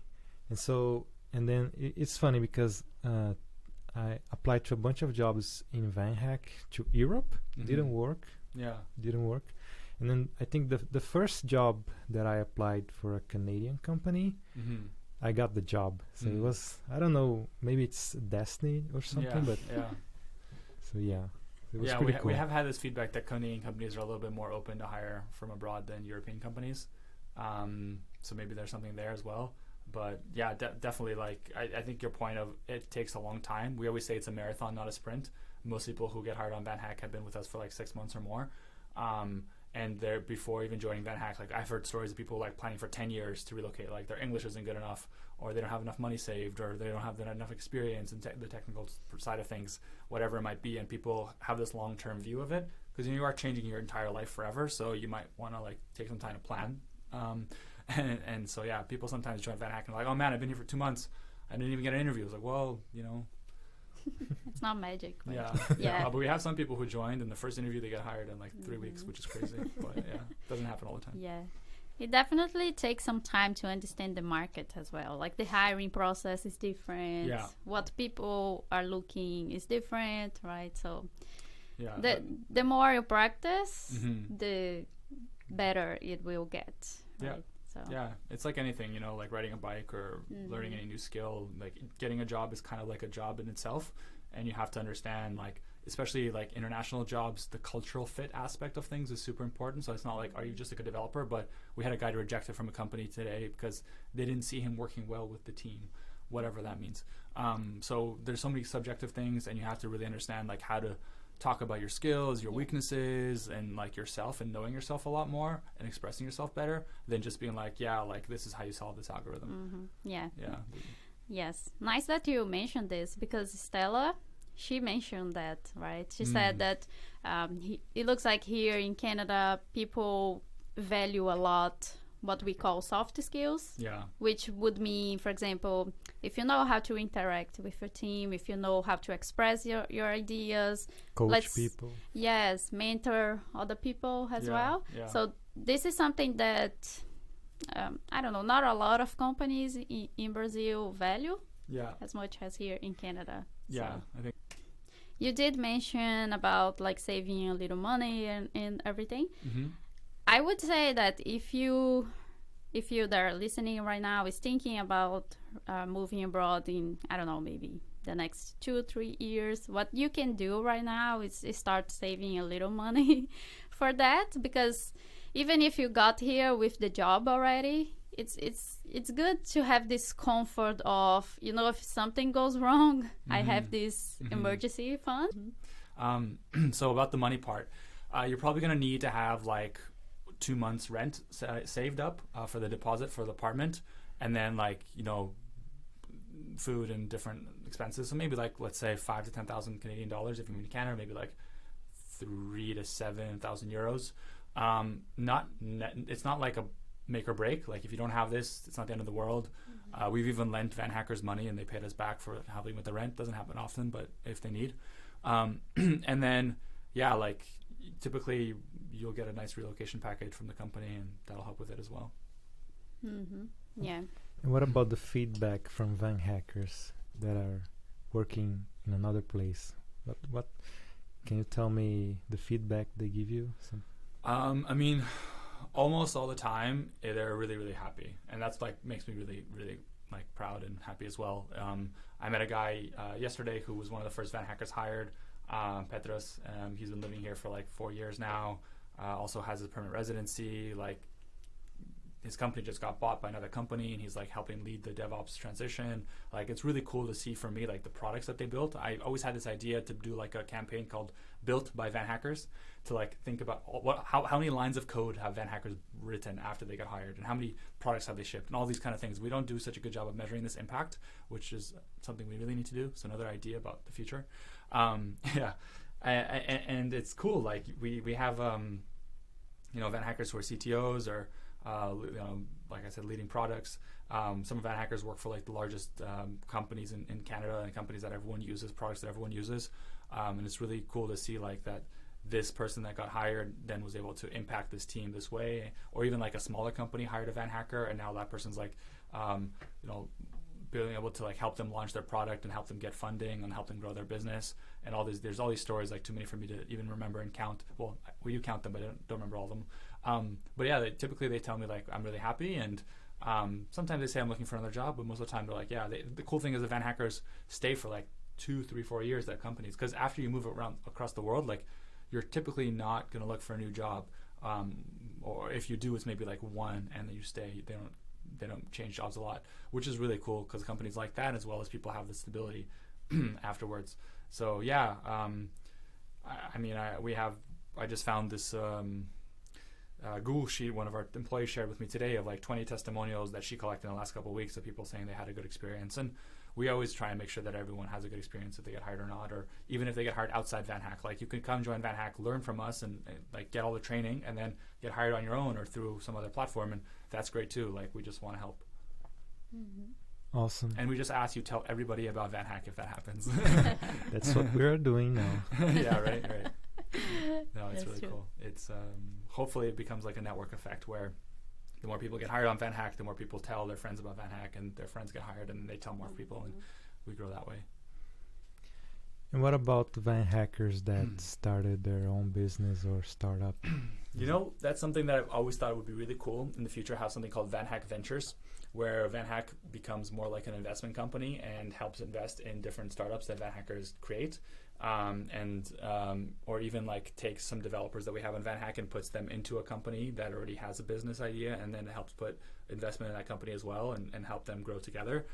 And then it's funny because I applied to a bunch of jobs in VanHack to Europe. Didn't work. And then I think the first job that I applied for a Canadian company, I got the job. So it was, I don't know, maybe it's destiny or something, but so it was pretty cool. We have had this feedback that Canadian companies are a little bit more open to hire from abroad than European companies. So maybe there's something there as well. But yeah, definitely, like, I think your point of it takes a long time. We always say it's a marathon, not a sprint. Most people who get hired on VanHack have been with us for like 6 months or more. And they're, before even joining VanHack, like I've heard stories of people like planning for 10 years to relocate. Like their English isn't good enough, or they don't have enough money saved, or they don't have enough experience in the technical side of things, whatever it might be. And people have this long-term view of it, because you are changing your entire life forever. So you might want to like take some time to plan. And so yeah, people sometimes join VanHack and are like, oh man, I've been here for 2 months, I didn't even get an interview. It's like, well, it's not magic. Yeah. But we have some people who joined, and the first interview they get hired in like 3 weeks, which is crazy. But yeah, it doesn't happen all the time. Yeah, it definitely takes some time to understand the market as well. Like the hiring process is different. Yeah. What people are looking is different, right? So yeah, the more you practice, the better it will get. Right? Yeah. So. Yeah, it's like anything, like riding a bike or learning any new skill. Like getting a job is kind of like a job in itself, and you have to understand, like, especially like international jobs, the cultural fit aspect of things is super important. So it's not like, are you just like a developer? But we had a guy rejected from a company today because they didn't see him working well with the team, whatever that means. So there's so many subjective things, and you have to really understand like how to talk about your skills, your weaknesses, and like yourself, and knowing yourself a lot more and expressing yourself better than just being like, like this is how you solve this algorithm. Yes, nice that you mentioned this, because Stella, she mentioned that, right? She said that it looks like here in Canada people value a lot what we call soft skills, which would mean, for example, if you know how to interact with your team, if you know how to express your ideas, coach people, mentor other people as well. So this is something that I don't know, not a lot of companies in Brazil value. as much as here in Canada. Yeah, So. I think. You did mention about like saving a little money and everything. Mm-hmm. I would say that if you that are listening right now is thinking about moving abroad in, I don't know, maybe the next 2 or 3 years, what you can do right now is start saving a little money for that, because even if you got here with the job already, it's good to have this comfort of, you know, if something goes wrong, I have this emergency fund. So about the money part, you're probably going to need to have like 2 months rent saved up for the deposit for the apartment, and then like, you know, food and different expenses. So maybe like, let's say 5,000 to 10,000 Canadian dollars if you're in Canada, maybe like 3,000 to 7,000 euros. It's not like a make or break. Like if you don't have this, it's not the end of the world. We've even lent VanHackers money and they paid us back for helping with the rent. Doesn't happen often, but if they need. And then, yeah, like typically you'll get a nice relocation package from the company and that'll help with it as well. Yeah. And what about the feedback from VanHackers that are working in another place? What can you tell me the feedback they give you? I mean, almost all the time they're really, really happy, and that's like makes me really, really like proud and happy as well. I met a guy yesterday who was one of the first VanHackers hired, Petros. He's been living here for like 4 years now. Also has his permanent residency. Like his company just got bought by another company, and he's like helping lead the DevOps transition. Like it's really cool to see for me like the products that they built. I always had this idea to do like a campaign called Built by VanHackers, to like think about how many lines of code have VanHackers written after they got hired, and how many products have they shipped, and all these kind of things. We don't do such a good job of measuring this impact, which is something we really need to do. So another idea about the future. Yeah, and it's cool. Like we have you know, VanHackers who are CTOs or you know, like I said, leading products. Some of VanHackers work for like the largest companies in Canada, and companies that everyone uses, products that everyone uses. And it's really cool to see like that this person that got hired then was able to impact this team this way, or even like a smaller company hired a VanHacker, and now that person's like, you know, being able to like help them launch their product and help them get funding and help them grow their business. And all these, there's all these stories, like too many for me to even remember and count. Well, we do count them, but I don't remember all of them. But yeah, typically they tell me like, I'm really happy. And sometimes they say I'm looking for another job, but most of the time they're like, yeah, the cool thing is the VanHackers stay for like 2, 3, 4 years at companies. Because after you move around across the world, like you're typically not going to look for a new job. Or if you do, it's maybe like one and then you stay. They don't change jobs a lot, which is really cool because companies like that, as well as people have the stability afterwards. So yeah, I mean, I just found this Google sheet one of our employees shared with me today of like 20 testimonials that she collected in the last couple of weeks of people saying they had a good experience. And we always try and make sure that everyone has a good experience if they get hired or not, or even if they get hired outside VanHack. Like you can come join VanHack, learn from us, and like get all the training, and then get hired on your own or through some other platform, and that's great too. Like we just want to help. Mm-hmm. Awesome. And we just ask you tell everybody about VanHack if that happens. That's what we're doing now. Yeah, right. No, it's That's really true. cool. It's hopefully it becomes like a network effect where the more people get hired on VanHack, the more people tell their friends about VanHack, and their friends get hired, and they tell more people, and we grow that way. And what about VanHackers that started their own business or startup? You know, that's something that I've always thought would be really cool in the future, have something called VanHack Ventures, where VanHack becomes more like an investment company and helps invest in different startups that VanHackers create. Or even like takes some developers that we have on VanHack and puts them into a company that already has a business idea, and then it helps put investment in that company as well, and help them grow together.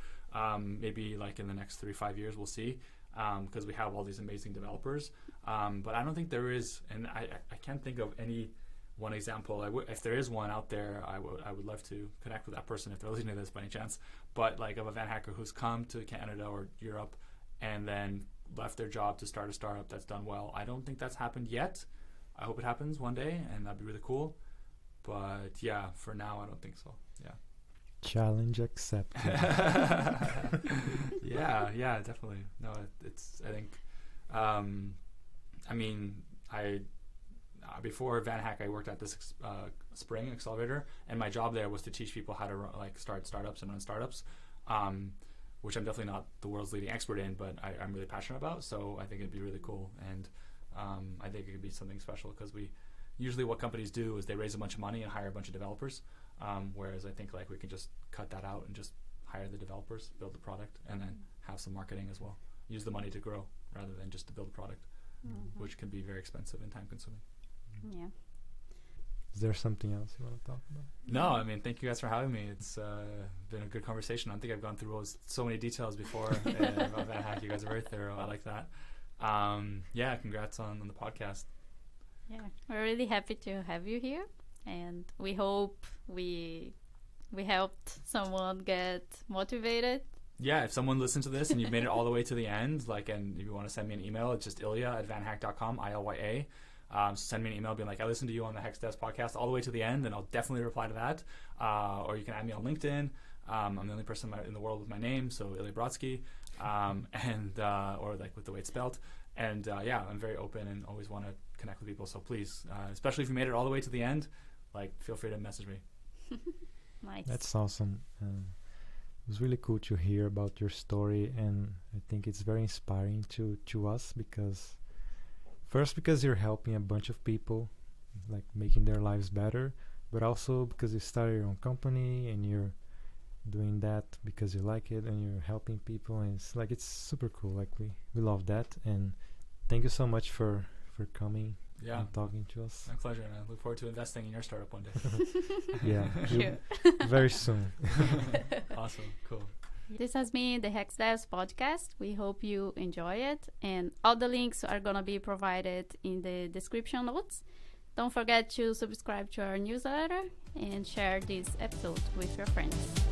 Maybe like in the next 3-5 years, we'll see, because we have all these amazing developers. But I don't think there is, and I can't think of any one example. If there is one out there, I would love to connect with that person if they're listening to this by any chance. But like of a VanHacker who's come to Canada or Europe and then left their job to start a startup that's done well. I don't think that's happened yet. I hope it happens one day, and that'd be really cool. But yeah, for now, I don't think so. Yeah. Challenge accepted. yeah, definitely. No, it's. I think. I mean, before VanHack, I worked at this Spring Accelerator, and my job there was to teach people how to start startups and run startups. which I'm definitely not the world's leading expert in, but I'm really passionate about. So I think it'd be really cool. And I think it could be something special because usually what companies do is they raise a bunch of money and hire a bunch of developers. Whereas I think like we can just cut that out and just hire the developers, build the product, and then have some marketing as well. Use the money to grow rather than just to build a product, which can be very expensive and time consuming. Yeah. Is there something else you want to talk about? No, I mean, thank you guys for having me. It's been a good conversation. I don't think I've gone through so many details before about VanHack. You guys are very thorough. I like that. Yeah, congrats on the podcast. Yeah, we're really happy to have you here, and we hope we helped someone get motivated. Yeah, if someone listened to this and you've made it all the way to the end, and if you want to send me an email, it's just ilya@vanhack.com, ILYA. Send me an email being like, I listened to you on the Hexdevs podcast all the way to the end, and I'll definitely reply to that. Or you can add me on LinkedIn. I'm the only person in the world with my name, so Ilya Brotzky, or like with the way it's spelled. And yeah, I'm very open and always want to connect with people. So please, especially if you made it all the way to the end, feel free to message me. Nice. That's awesome. It was really cool to hear about your story, and I think it's very inspiring to us because you're helping a bunch of people, making their lives better, but also because you started your own company and you're doing that because you like it and you're helping people, and it's super cool. We love that, and thank you so much for coming and talking to us. My pleasure, and I look forward to investing in your startup one day. Yeah, Sure. very soon. Awesome, cool. This has been the hexdevs podcast. We hope you enjoy it, and all the links are gonna be provided in the description notes. Don't forget to subscribe to our newsletter and share this episode with your friends.